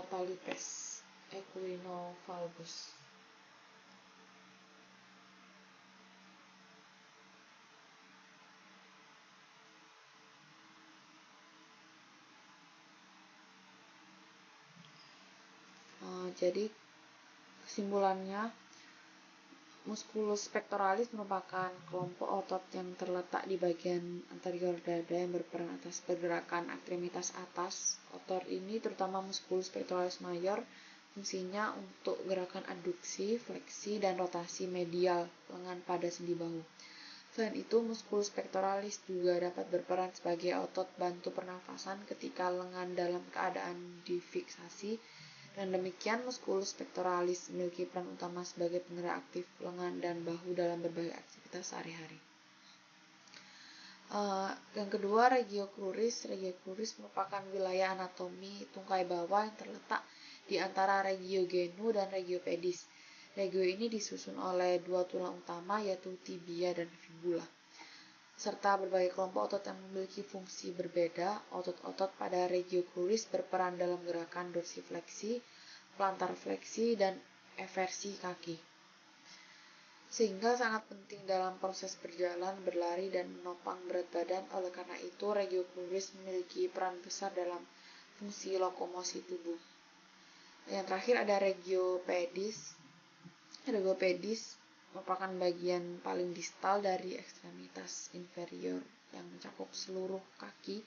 tali pes equinovalgus. Jadi kesimpulannya, musculus pectoralis merupakan kelompok otot yang terletak di bagian anterior dada yang berperan atas pergerakan ekstremitas atas. Otot ini, terutama musculus pectoralis major, fungsinya untuk gerakan adduksi, fleksi, dan rotasi medial lengan pada sendi bahu. Selain itu, musculus pectoralis juga dapat berperan sebagai otot bantu pernafasan ketika lengan dalam keadaan difiksasi. Dan demikian, musculus pectoralis memiliki peran utama sebagai penggerak aktif lengan dan bahu dalam berbagai aktivitas sehari-hari. Yang kedua, regio cruris. Regio cruris merupakan wilayah anatomi tungkai bawah yang terletak di antara regio genu dan regio pedis. Regio ini disusun oleh dua tulang utama, yaitu tibia dan fibula, serta berbagai kelompok otot yang memiliki fungsi berbeda. Otot-otot pada regio cruris berperan dalam gerakan dorsifleksi, plantar fleksi, dan eversi kaki, sehingga sangat penting dalam proses berjalan, berlari, dan menopang berat badan. Oleh karena itu, regio cruris memiliki peran besar dalam fungsi lokomosi tubuh. Yang terakhir ada regio pedis. Regio pedis merupakan bagian paling distal dari ekstremitas inferior yang mencakup seluruh kaki,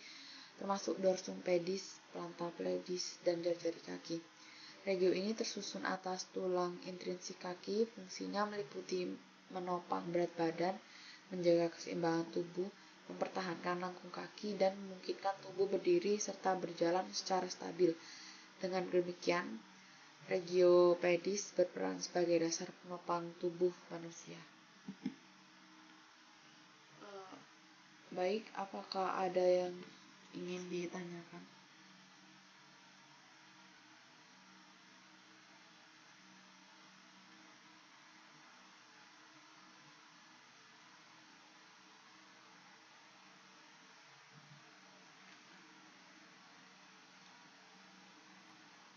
termasuk dorsum pedis, plantar pedis, dan jari-jari kaki. Regio ini tersusun atas tulang intrinsik kaki, fungsinya meliputi menopang berat badan, menjaga keseimbangan tubuh, mempertahankan lengkung kaki, dan memungkinkan tubuh berdiri serta berjalan secara stabil. Dengan demikian, regio pedis berperan sebagai dasar penopang tubuh manusia. Baik, apakah ada yang ingin ditanyakan?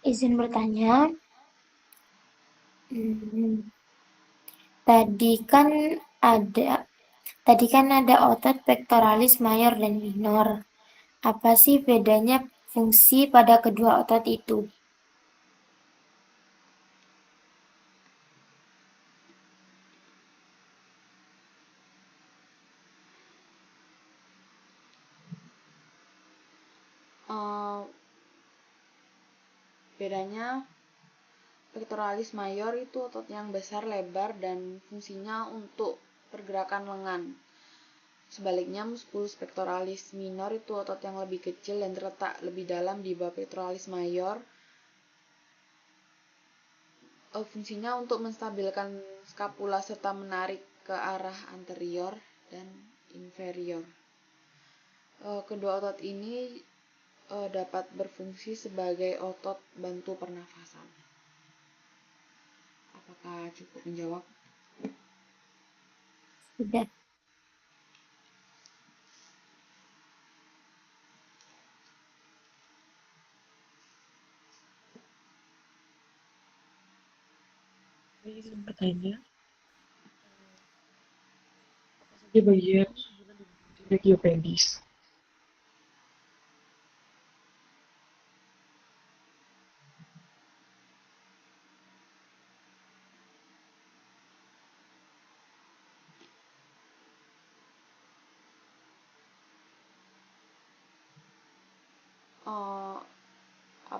Izin bertanya. Tadi kan ada otot pectoralis mayor dan minor. Apa sih bedanya fungsi pada kedua otot itu? Bedanya, pectoralis mayor itu otot yang besar, lebar, dan fungsinya untuk pergerakan lengan. Sebaliknya, musculus pectoralis minor itu otot yang lebih kecil dan terletak lebih dalam di bawah pectoralis mayor. Fungsinya untuk menstabilkan skapula serta menarik ke arah anterior dan inferior. Kedua otot ini dapat berfungsi sebagai otot bantu pernafasan. Apakah cukup menjawab? Sudah. Saya izin bertanya, apa saja bagian susunan dan fungsi regio pedis?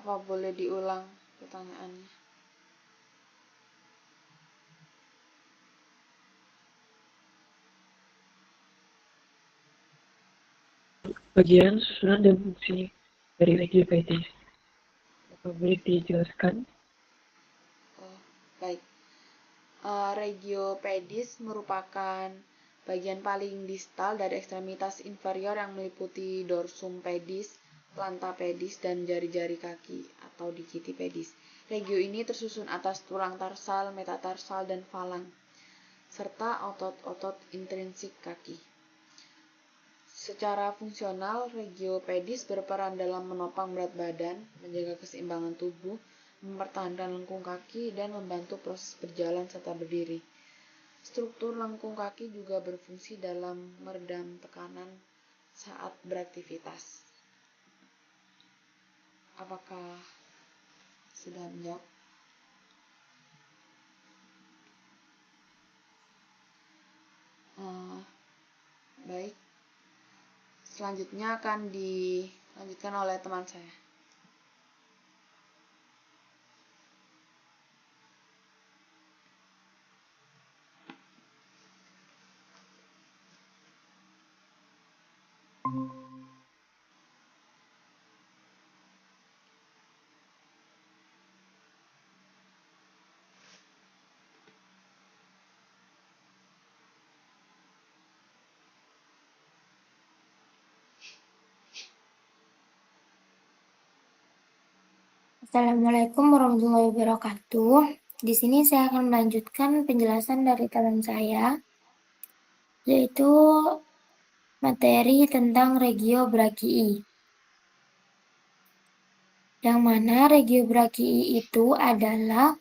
Apa boleh diulang pertanyaannya? Bagian susunan dan fungsi dari regio pedis. Apa boleh dijelaskan? Baik. Regio pedis merupakan bagian paling distal dari ekstremitas inferior yang meliputi dorsum pedis, planta pedis, dan jari-jari kaki atau digiti pedis. Regio ini tersusun atas tulang tarsal, metatarsal, dan falang, serta otot-otot intrinsik kaki. Secara fungsional, regio pedis berperan dalam menopang berat badan, menjaga keseimbangan tubuh, mempertahankan lengkung kaki, dan membantu proses berjalan serta berdiri. Struktur lengkung kaki juga berfungsi dalam meredam tekanan saat beraktivitas. Apakah sudah menjawab? Baik. Selanjutnya akan dilanjutkan oleh teman saya. Assalamualaikum warahmatullahi wabarakatuh. Di sini saya akan melanjutkan penjelasan dari teman saya, yaitu materi tentang regio brachii. Yang mana regio brachii itu adalah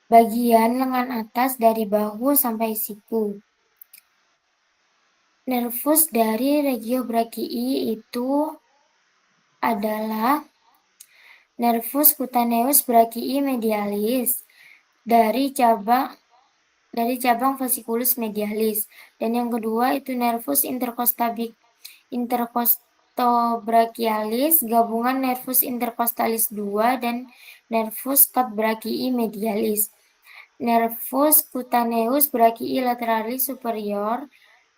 bagian lengan atas dari bahu sampai siku. Nervus dari regio brachii itu adalah nervus cutaneus brachii medialis dari cabang fasciculus medialis, dan yang kedua itu nervus intercostabilis cetobrachialis, gabungan nervus intercostalis 2 dan nervus capbrachii medialis. Nervus cutaneus brachii lateralis superior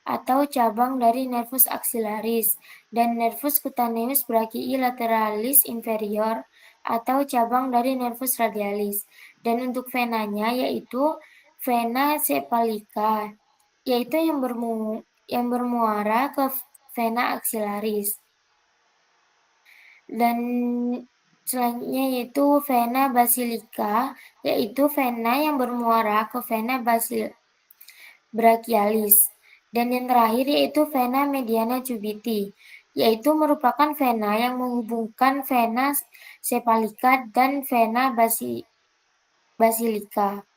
atau cabang dari nervus axillaris, dan nervus cutaneus brachii lateralis inferior atau cabang dari nervus radialis. Dan untuk venanya yaitu vena cephalica, yaitu yang bermuara ke vena axillaris. Dan selanjutnya yaitu vena basilica, yaitu vena yang bermuara ke vena brachialis. Dan yang terakhir yaitu vena mediana cubiti, yaitu merupakan vena yang menghubungkan vena cephalica dan vena basilica.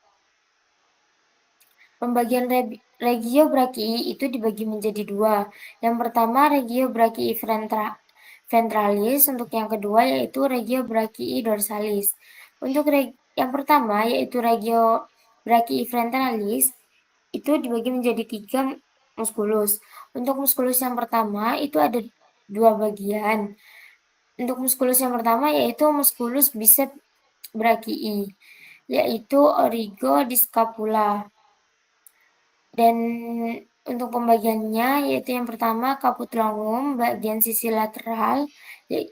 Pembagian regio brachii itu dibagi menjadi dua. Yang pertama regio brachii ventralis, untuk yang kedua yaitu regio brachii dorsalis. Untuk yang pertama yaitu regio brachii ventralis itu dibagi menjadi 3 muskulus. Untuk muskulus yang pertama itu ada 2 bagian. Untuk muskulus yang pertama yaitu muskulus biceps brachii, yaitu origo di scapula. Dan untuk pembagiannya yaitu yang pertama caput longum bagian sisi lateral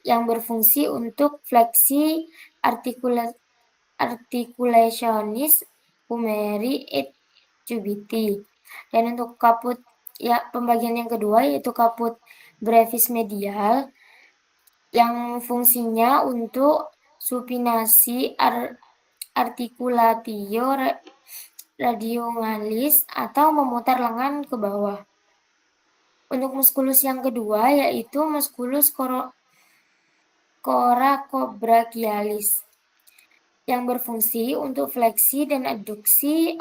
yang berfungsi untuk fleksi articulationis humeri et cubiti. Dan untuk caput pembagian yang kedua yaitu caput brevis medial yang fungsinya untuk supinasi articulatio radionalis atau memutar lengan ke bawah. Untuk muskulus yang kedua yaitu muskulus coracobrachialis yang berfungsi untuk fleksi dan adduksi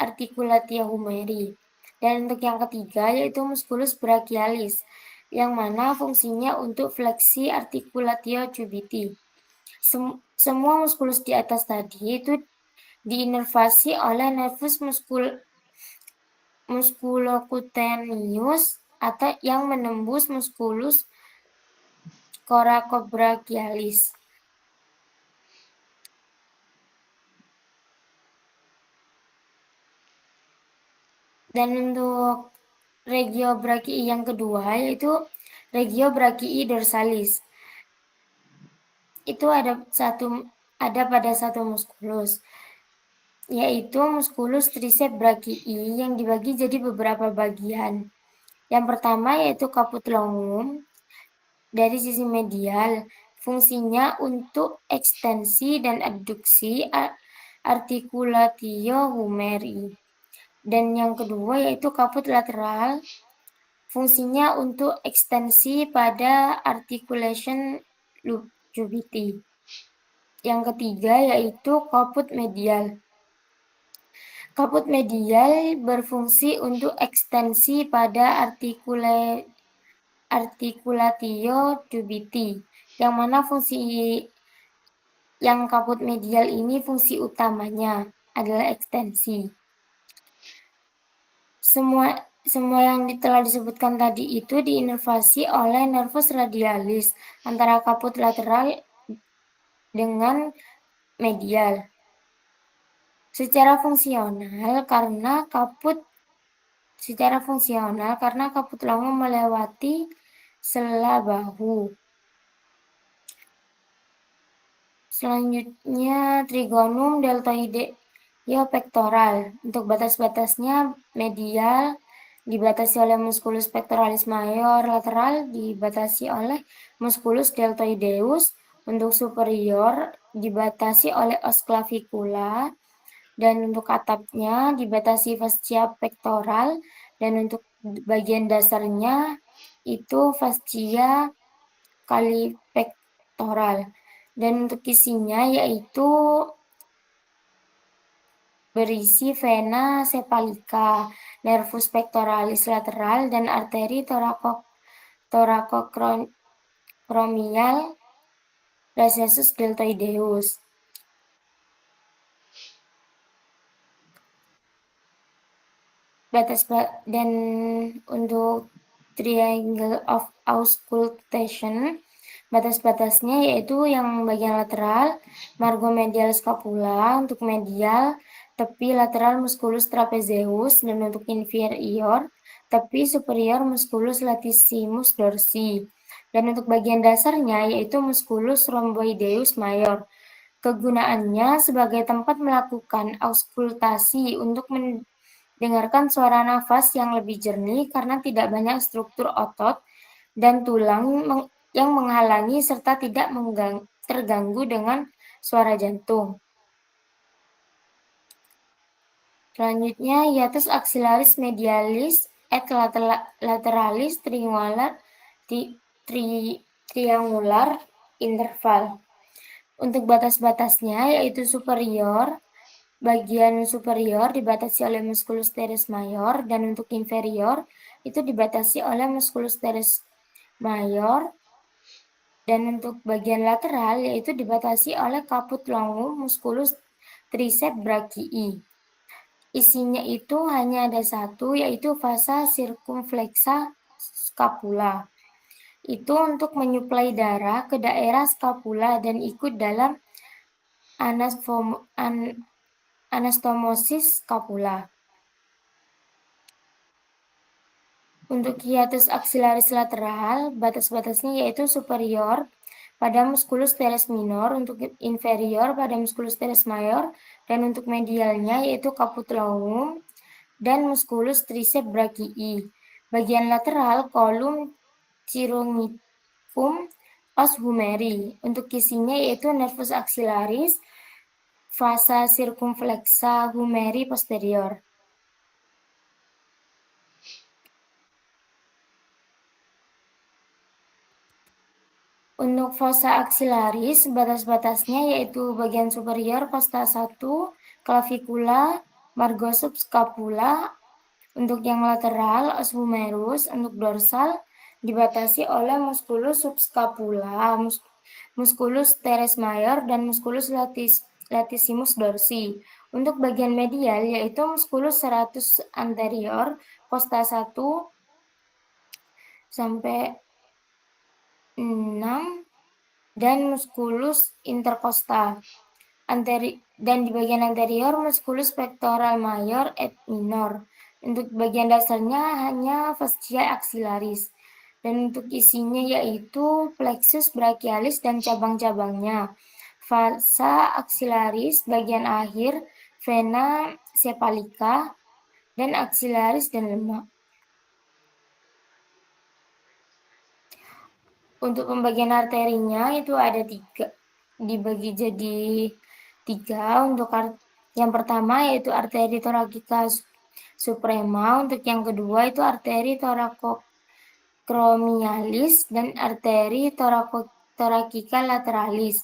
articulatia humeri. Dan untuk yang ketiga yaitu muskulus brachialis yang mana fungsinya untuk fleksi articulatio cubiti. Semua muskulus di atas tadi itu diinervasi oleh nervus musculocutaneus atau yang menembus muskulus coracobrachialis. Dan untuk regio brachii yang kedua yaitu regio brachii dorsalis. Itu ada pada satu muskulus, yaitu muskulus triceps brachii yang dibagi jadi beberapa bagian. Yang pertama yaitu caput longum dari sisi medial, fungsinya untuk ekstensi dan adduksi articulatio humeri. Dan yang kedua yaitu caput lateral, fungsinya untuk ekstensi pada articulation cubiti. Yang ketiga yaitu caput medial. Caput medial berfungsi untuk ekstensi pada articulatio cubiti, yang mana yang caput medial ini fungsi utamanya adalah ekstensi. Semua yang telah disebutkan tadi itu diinervasi oleh nervus radialis antara caput lateral dengan medial. Secara fungsional karena caput longum melewati sela bahu. Selanjutnya trigonum deltoideo pectoral. Untuk batas-batasnya medial dibatasi oleh musculus pectoralis major, lateral dibatasi oleh musculus deltoideus. Untuk superior dibatasi oleh os clavicula, dan untuk atapnya dibatasi fascia pectoral, dan untuk bagian dasarnya itu fascia calipectoral. Dan untuk isinya yaitu berisi vena cephalica, nervus pectoralis lateral, dan arteri thoracochromial recessus deltoideus. Dan untuk triangle of auscultation. Batas-batasnya yaitu yang bagian lateral, margomedial scapula untuk medial, tepi lateral musculus trapezeus, dan untuk inferior, tepi superior musculus latissimus dorsi. Dan untuk bagian dasarnya yaitu musculus rhomboideus major. Kegunaannya sebagai tempat melakukan auskultasi untuk mendengarkan suara nafas yang lebih jernih karena tidak banyak struktur otot dan tulang yang menghalangi serta tidak terganggu dengan suara jantung. Selanjutnya, hiatus axillaris medialis et lateralis triangular interval. Untuk batas-batasnya yaitu superior, bagian superior dibatasi oleh musculus teres major, dan untuk inferior itu dibatasi oleh musculus teres major, dan untuk bagian lateral yaitu dibatasi oleh caput longum musculus triceps brachii. Isinya itu hanya ada satu, yaitu vasa circumflexa scapula. Itu untuk menyuplai darah ke daerah scapula dan ikut dalam anastomosis scapula. Untuk hiatus axillaris lateral, batas-batasnya yaitu superior pada musculus teres minor, untuk inferior pada musculus teres major, dan untuk medialnya yaitu caput longum dan musculus triceps brachii. Bagian lateral kolum cyrongicum os humeri. Untuk isinya yaitu nervus axillaris, vasa circumflexa humeri posterior. Untuk fossa axillaris, batas-batasnya yaitu bagian superior costa 1, clavicula, margo subscapula. Untuk yang lateral, os humerus. Untuk dorsal, dibatasi oleh musculus subscapula, musculus teres major, dan musculus latissimus dorsi. Untuk bagian medial yaitu musculus serratus anterior, costa 1 sampai 6, dan musculus intercosta. Dan di bagian anterior musculus pectoral major et minor. Untuk bagian dasarnya hanya fascia axillaris. Dan untuk isinya yaitu plexus brachialis dan cabang-cabangnya, vasa axillaris bagian akhir, vena cephalica, dan axillaris dan lemak. Untuk pembagian arterinya itu ada 3, dibagi jadi 3. Untuk yang pertama yaitu arteri thoracica suprema, untuk yang kedua itu arteri thoracoacromialis, dan arteri thoracica lateralis.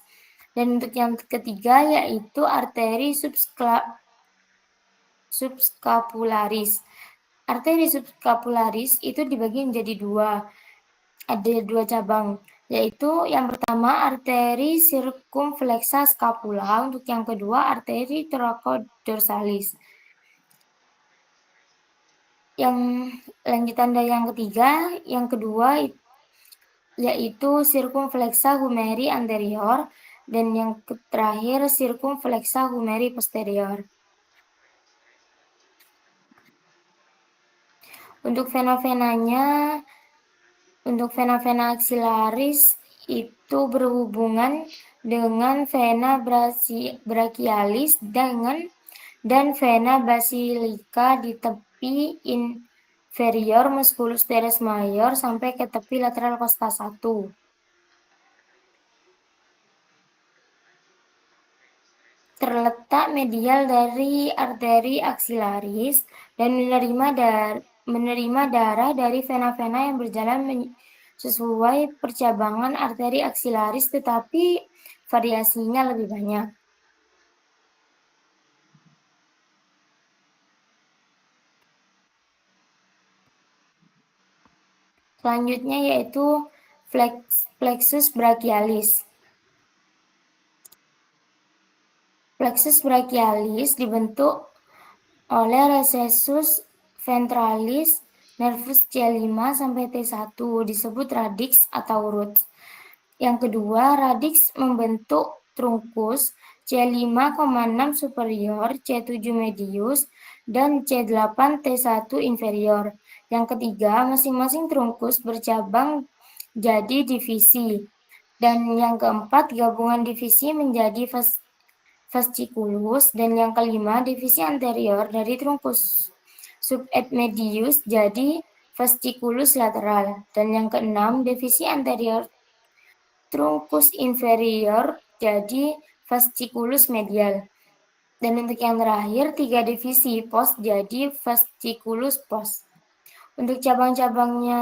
Dan untuk yang ketiga yaitu arteri subscapularis. Arteri subscapularis itu dibagi menjadi 2. Ada 2 cabang, yaitu yang pertama arteri circumflexa scapula, untuk yang kedua arteri thoraco-dorsalis. Yang lanjutan dari yang ketiga, yang kedua yaitu circumflexa humeri anterior, dan yang terakhir circumflexa humeri posterior. Untuk vena-venanya, untuk vena-vena axillaris itu berhubungan dengan vena brachialis dan vena basilica di tepi inferior musculus teres major sampai ke tepi lateral costa 1. Terletak medial dari arteri axillaris dan menerima darah dari vena-vena yang berjalan sesuai percabangan arteri axillaris, tetapi variasinya lebih banyak. Selanjutnya yaitu plexus brachialis. Plexus brachialis dibentuk oleh recessus ventralis nervus C5 sampai T1 disebut radix atau roots. Yang kedua, radix membentuk trunkus C5,6 superior, C7 medius, dan C8 T1 inferior. Yang ketiga, masing-masing trunkus bercabang jadi divisi. Dan yang keempat, gabungan divisi menjadi fasciculus. Dan yang kelima, divisi anterior dari trunkus subadmedius jadi fasciculus lateral. Dan yang keenam, divisi anterior trunkus inferior jadi fasciculus medial. Dan untuk yang terakhir, 3 divisi pos jadi fasciculus pos. Untuk cabang-cabangnya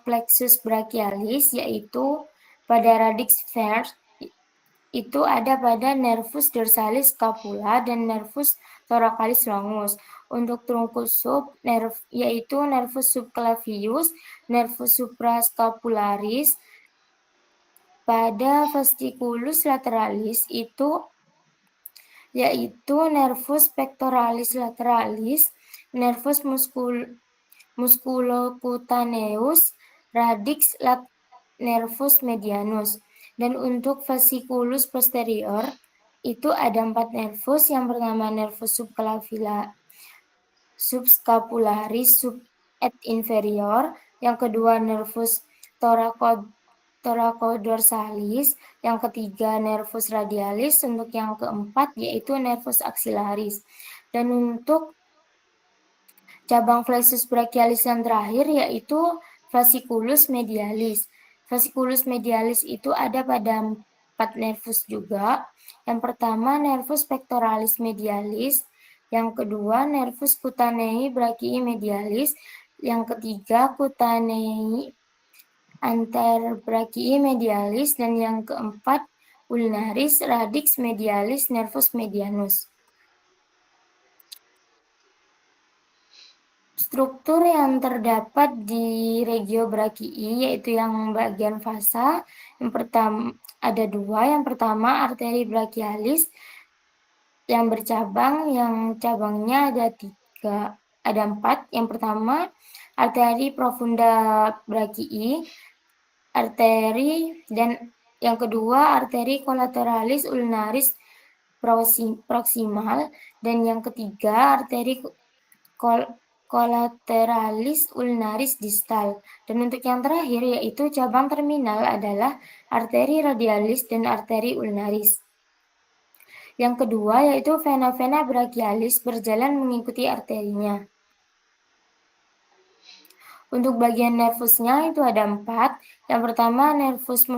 plexus brachialis yaitu pada radix first itu ada pada nervus dorsalis scapula dan nervus thoracalis longus. Untuk trunkus sub yaitu nervus subclavius, nervus suprascapularis. Pada fasciculus lateralis itu yaitu nervus pectoralis lateralis, nervus musculocutaneus, radix nervus medianus. Dan untuk fasciculus posterior itu ada 4 nervus. Yang pertama nervus subscapularis subad inferior, yang kedua nervus thoracolodorsalis, yang ketiga nervus radialis, untuk yang keempat yaitu nervus axillaris. Dan untuk cabang plexus brachialis yang terakhir yaitu fasciculus medialis. Fasciculus medialis itu ada pada 4 nervus juga. Yang pertama nervus pectoralis medialis, yang kedua nervus cutanei brachii medialis, yang ketiga cutanei anterbrachii medialis, dan yang keempat ulnaris radix medialis nervus medianus. Struktur yang terdapat di regio brachii yaitu yang bagian fasa. Yang pertama ada 2. Yang pertama arteri brachialis yang bercabang, yang cabangnya ada 4. Yang pertama arteri profunda brachii, arteri, dan yang kedua arteri colateralis ulnaris proximal, dan yang ketiga arteri colateralis ulnaris distal. Dan untuk yang terakhir yaitu cabang terminal adalah arteri radialis dan arteri ulnaris. Yang kedua yaitu vena-vena brachialis berjalan mengikuti arterinya. Untuk bagian nervusnya itu ada 4. Yang pertama nervus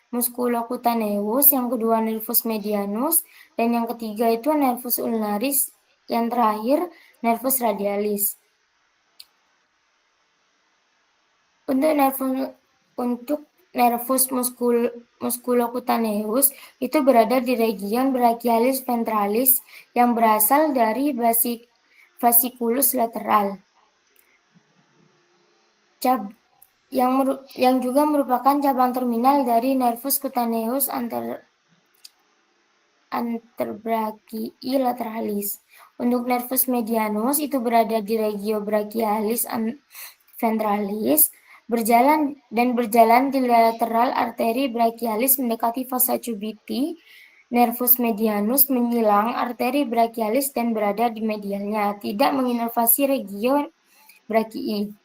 musculocutaneus, yang kedua nervus medianus, dan yang ketiga itu nervus ulnaris, yang terakhir nervus radialis. Untuk nervus musculocutaneus itu berada di region brachialis ventralis yang berasal dari fasciculus lateral. Yang juga merupakan cabang terminal dari nervus cutaneus anterbrachii lateralis. Untuk nervus medianus itu berada di regio brachialis ventralis, berjalan di lateral arteri brachialis mendekati fossa cubiti. Nervus medianus menyilang arteri brachialis dan berada di medialnya, tidak menginervasi regio brachii.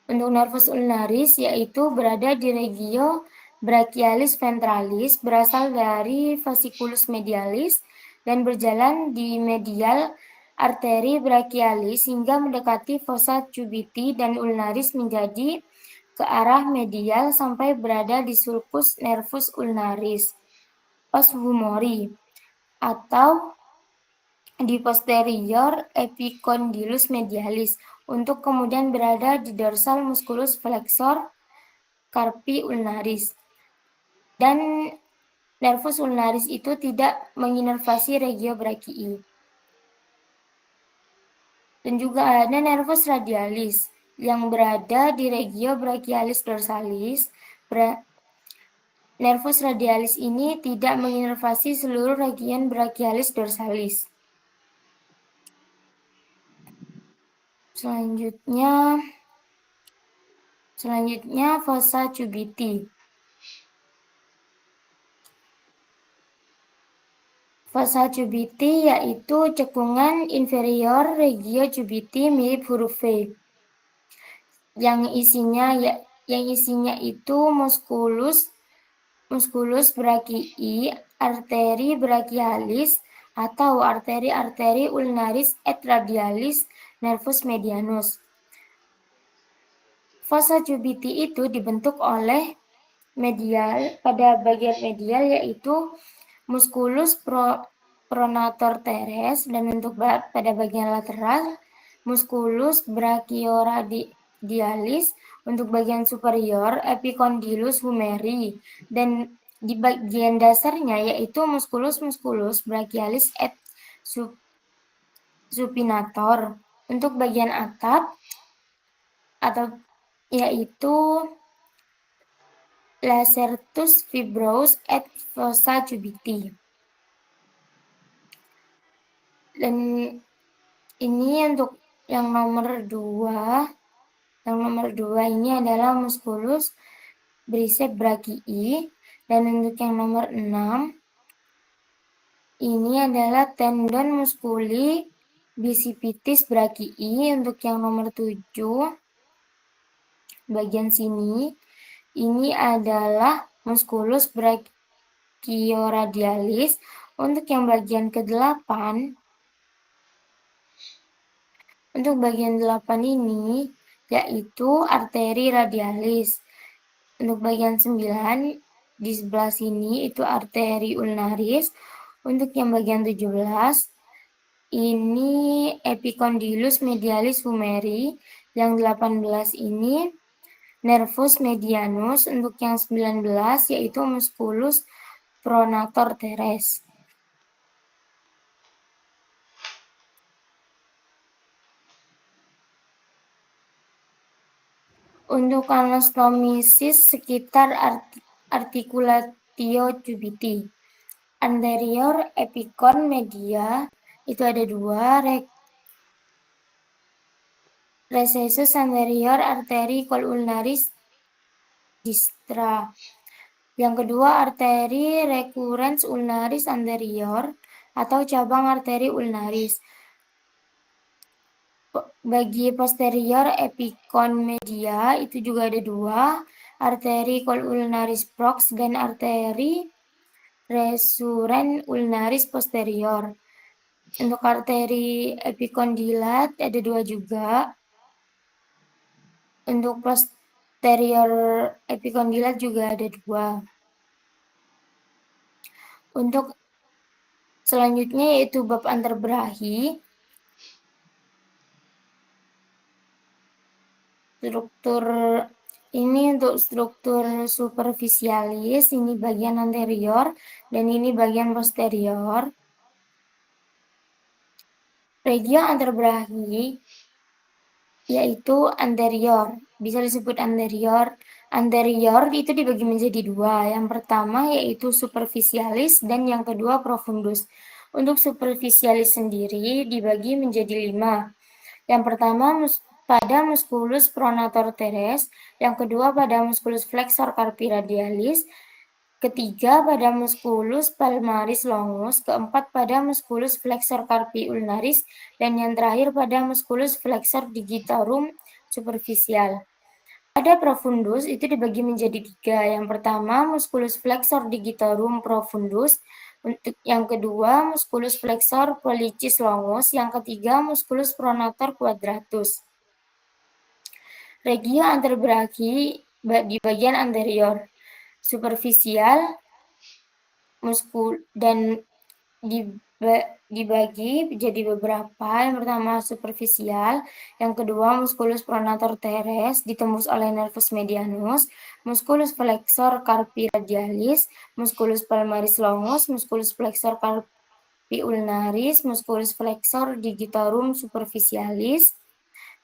Untuk nervus ulnaris yaitu berada di regio brachialis ventralis, berasal dari fasciculus medialis dan berjalan di medial arteri brachialis hingga mendekati fossa cubiti dan ulnaris menjadi ke arah medial sampai berada di sulcus nervus ulnaris os humori atau di posterior epicondylus medialis, untuk kemudian berada di dorsal musculus flexor carpi ulnaris. Dan nervus ulnaris itu tidak menginervasi regio brachii. Dan juga ada nervus radialis yang berada di regio brachialis dorsalis. Nervus radialis ini tidak menginervasi seluruh region brachialis dorsalis. Selanjutnya fossa cubiti. Fossa cubiti yaitu cekungan inferior regio cubiti mirip huruf V. Yang isinya itu musculus brachii, arteri brachialis atau arteri ulnaris et radialis, nervus medianus. Fossa cubiti itu dibentuk oleh pada bagian medial yaitu musculus pronator teres, dan untuk pada bagian lateral musculus brachioradialis, untuk bagian superior epicondylus humeri, dan di bagian dasarnya yaitu musculus brachialis et supinator. Untuk bagian atap yaitu lacertus fibrous et fossa cubiti. Dan ini untuk yang nomor 2. Yang nomor 2 ini adalah musculus bicep brachii, dan untuk yang nomor 6 ini adalah tendon musculi bicipitis brachii. Untuk yang nomor 7 bagian sini ini adalah musculus brachioradialis. Untuk yang bagian ke-8, untuk bagian 8 ini yaitu arteri radialis. Untuk bagian 9 di sebelah sini itu arteri ulnaris. Untuk yang bagian 17 ini epicondylus medialis humeri. Yang 18 ini nervus medianus. Untuk yang 19 yaitu musculus pronator teres. Untuk anastomosis sekitar articulatio cubiti. Anterior epicon media itu ada 2, recessus anterior arteri colulnaris distra. Yang kedua arteri recurrens ulnaris anterior atau cabang arteri ulnaris. Bagi posterior epicon media itu juga ada 2, arteri colulnaris prox dan arteri recurrens ulnaris posterior. Untuk arteri epicondylat ada 2 juga. Untuk posterior epicondylat juga ada 2. Untuk selanjutnya yaitu bab anterbrachi. Untuk struktur superficialis, ini bagian anterior dan ini bagian posterior. Regio anterbrachi yaitu anterior, bisa disebut anterior. Anterior itu dibagi menjadi 2. Yang pertama yaitu superficialis dan yang kedua profundus. Untuk superficialis sendiri dibagi menjadi 5. Yang pertama pada musculus pronator teres, yang kedua pada musculus flexor carpi radialis, ketiga pada musculus palmaris longus, keempat pada musculus flexor carpi ulnaris, dan yang terakhir pada musculus flexor digitorum superficial. Pada profundus itu dibagi menjadi 3. Yang pertama musculus flexor digitorum profundus, untuk yang kedua musculus flexor pollicis longus, yang ketiga musculus pronator quadratus. Regio anterbrachi di bagian anterior, superficial, dan dibagi jadi beberapa. Yang pertama superficial, yang kedua musculus pronator teres ditembus oleh nervus medianus, musculus flexor carpi radialis, musculus palmaris longus, musculus flexor carpi ulnaris, musculus flexor digitorum superficialis,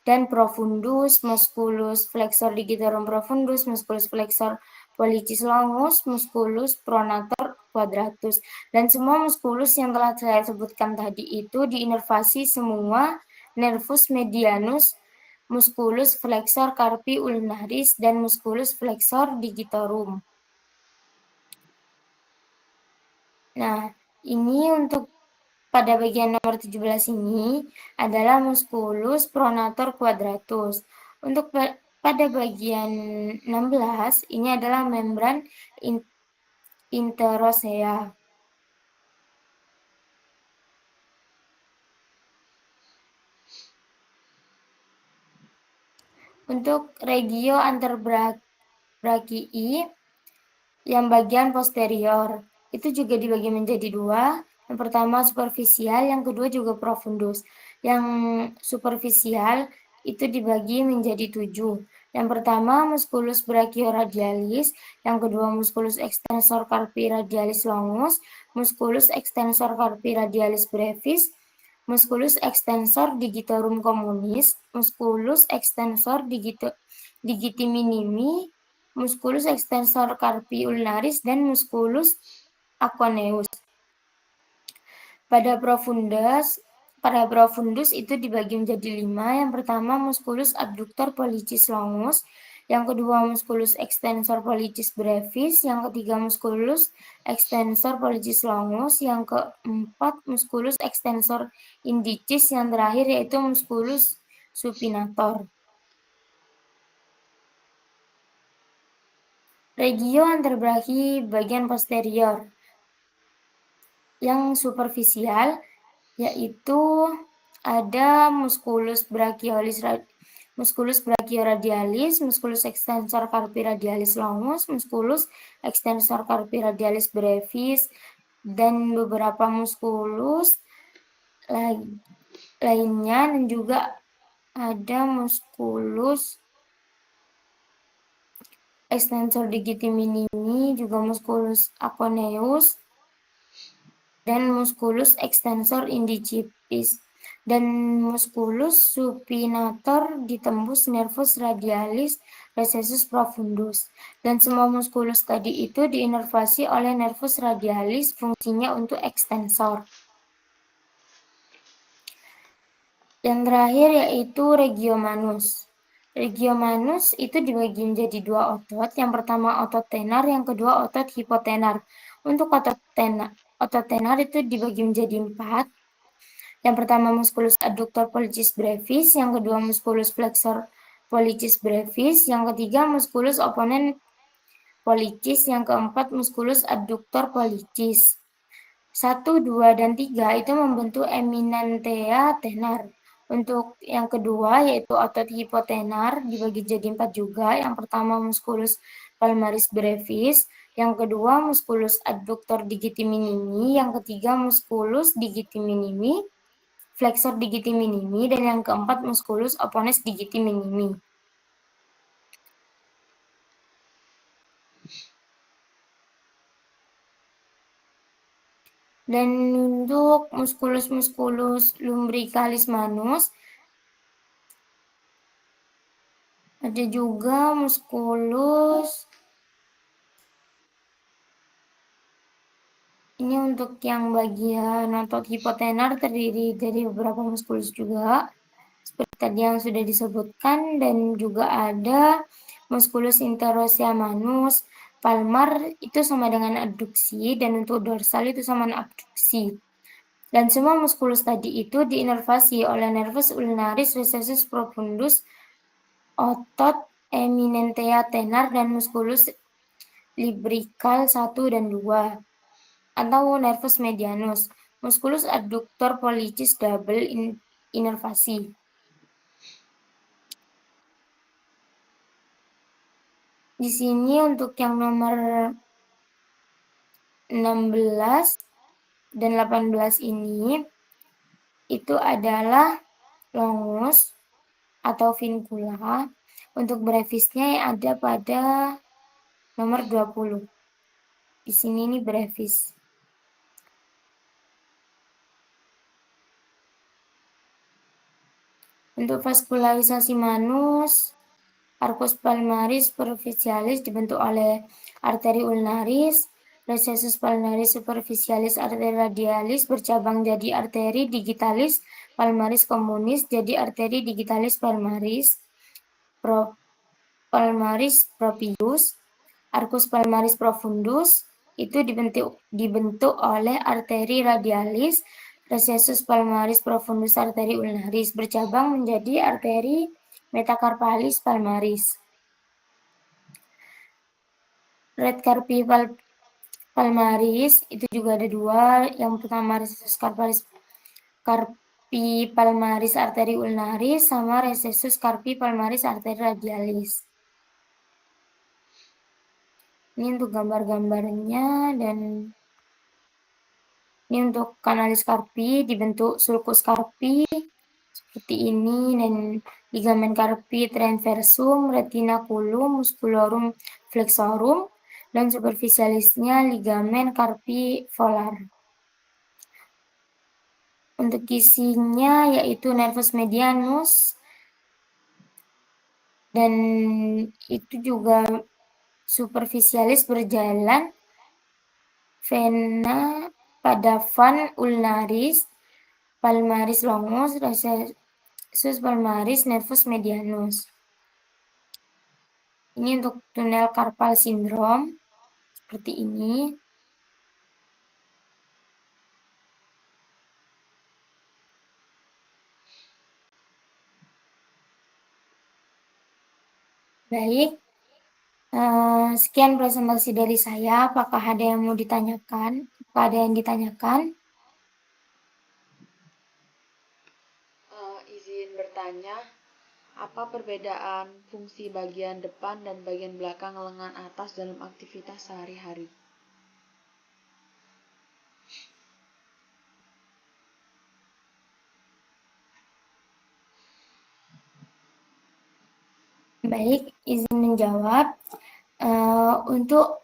dan profundus, musculus flexor digitorum profundus, musculus flexor pollicis longus, musculus pronator quadratus. Dan semua musculus yang telah saya sebutkan tadi itu diinervasi semua nervus medianus musculus flexor carpi ulnaris, dan musculus flexor digitorum. Nah, ini untuk pada bagian nomor 17 ini adalah musculus pronator quadratus. Untuk pada bagian 16 ini adalah membran interosea. Untuk regio anterbrakii yang bagian posterior itu juga dibagi menjadi dua. Yang pertama superficial, yang kedua juga profundus. Yang superficial itu dibagi menjadi 7. Yang pertama musculus brachioradialis, yang kedua musculus extensor carpi radialis longus, musculus extensor carpi radialis brevis, musculus extensor digitorum communis, musculus extensor digiti minimi, musculus extensor carpi ulnaris, dan musculus aquaneus. Pada profundus itu dibagi menjadi 5. Yang pertama musculus abductor pollicis longus, yang kedua musculus extensor pollicis brevis, yang ketiga musculus extensor pollicis longus, yang keempat musculus extensor indicis, yang terakhir yaitu musculus supinator. Regio anterbrachi bagian posterior. Yang superficial yaitu ada musculus brachioradialis, musculus extensor carpi radialis longus, musculus extensor carpi radialis brevis, dan beberapa musculus lainnya, dan juga ada musculus extensor digiti minimi, juga musculus aquaneus, dan musculus extensor indicipis, dan musculus supinator ditembus nervus radialis recessus profundus. Dan semua musculus tadi itu diinervasi oleh nervus radialis, fungsinya untuk extensor. Yang terakhir yaitu regio manus. Regio manus itu dibagi menjadi 2 otot. Yang pertama otot tenar, yang kedua otot hipotenar. Untuk otot tenar itu dibagi menjadi 4. Yang pertama musculus adductor pollicis brevis, yang kedua musculus flexor pollicis brevis, yang ketiga musculus opponent pollicis, yang keempat musculus adductor pollicis. 1, 2, dan 3 itu membentuk eminentia tenar. Untuk yang kedua yaitu otot hipotenar dibagi jadi 4 juga. Yang pertama musculus palmaris brevis, yang kedua musculus adductor digiti minimi, yang ketiga musculus digiti minimi, flexor digiti minimi, dan yang keempat musculus opponens digiti minimi. Dan untuk musculus lumbricalis manus ada juga musculus ini. Untuk yang bagian otot hipotenar terdiri dari beberapa musculus juga seperti tadi yang sudah disebutkan, dan juga ada musculus interosea manus. Palmar itu sama dengan adduksi, dan untuk dorsal itu sama dengan abduksi. Dan semua musculus tadi itu diinervasi oleh nervus ulnaris recessus profundus, otot eminentia tenar, dan musculus librical 1 dan 2, atau nervus medianus. Musculus adductor pollicis double inervasi. Di sini untuk yang nomor 16 dan 18 ini itu adalah longus atau vincula. Untuk brevisnya yang ada pada nomor 20. Di sini ini brevis. Untuk vaskularisasi manus, arcus palmaris superficialis dibentuk oleh arteri ulnaris, recessus palmaris superficialis arteri radialis bercabang jadi arteri digitalis palmaris komunis jadi arteri digitalis palmaris, palmaris propius, arcus palmaris profundus itu dibentuk oleh arteri radialis, recessus palmaris profundus arteri ulnaris, bercabang menjadi arteri metacarpalis palmaris. Red carpi palmaris itu juga ada dua. Yang pertama recessus carpi palmaris arteri ulnaris sama recessus carpi palmaris arteri radialis. Ini untuk gambar-gambarnya, dan ini untuk kanalis carpi dibentuk sulcus carpi seperti ini, dan ligamen carpi transversum, retinaculum, musculorum flexorum, dan superficialisnya ligamen carpi volar. Untuk isinya yaitu nervus medianus, dan itu juga superficialis berjalan, vena pada van ulnaris, palmaris longus, recessus palmaris, nervus medianus. Ini untuk tunnel carpal syndrome seperti ini. Baik, sekian presentasi dari saya. Apakah ada yang mau ditanyakan? Apakah ada yang ditanyakan? Izin bertanya, apa perbedaan fungsi bagian depan dan bagian belakang lengan atas dalam aktivitas sehari-hari? Baik, izin menjawab. Untuk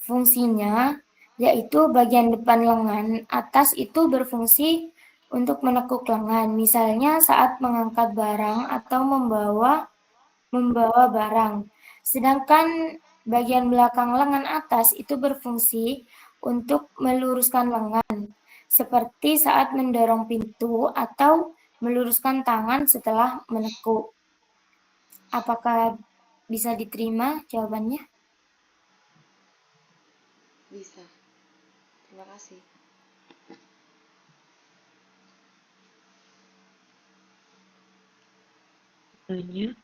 fungsinya, yaitu bagian depan lengan atas itu berfungsi untuk menekuk lengan. Misalnya saat mengangkat barang atau membawa barang. Sedangkan bagian belakang lengan atas itu berfungsi untuk meluruskan lengan, seperti saat mendorong pintu atau meluruskan tangan setelah menekuk. Apakah bisa diterima jawabannya? Bisa. Terima kasih. Lainnya,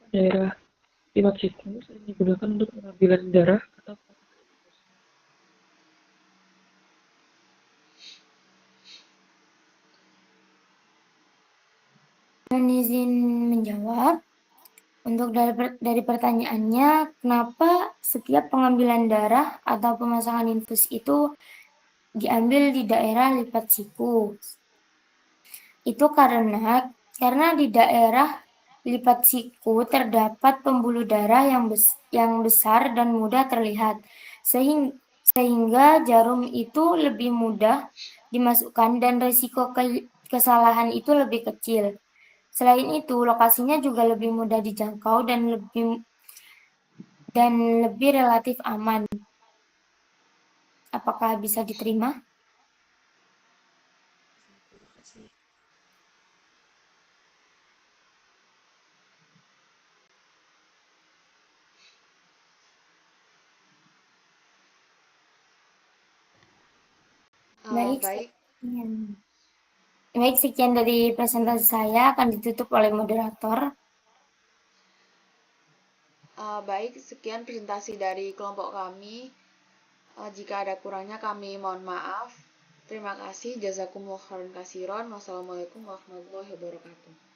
daerah limat siku sering digunakan untuk pengambilan darah atau Mohon izin menjawab. Untuk dari pertanyaannya, kenapa setiap pengambilan darah atau pemasangan infus itu diambil di daerah lipat siku? Itu karena di daerah lipat siku terdapat pembuluh darah yang besar dan mudah terlihat, sehingga jarum itu lebih mudah dimasukkan dan risiko kesalahan itu lebih kecil. Selain itu, lokasinya juga lebih mudah dijangkau dan lebih relatif aman. Apakah bisa diterima? Baik. Baik, sekian dari presentasi saya, akan ditutup oleh moderator. Baik, sekian presentasi dari kelompok kami. Jika ada kurangnya kami mohon maaf. Terima kasih. Jazakumullah khairan katsiran. Wassalamualaikum warahmatullahi wabarakatuh.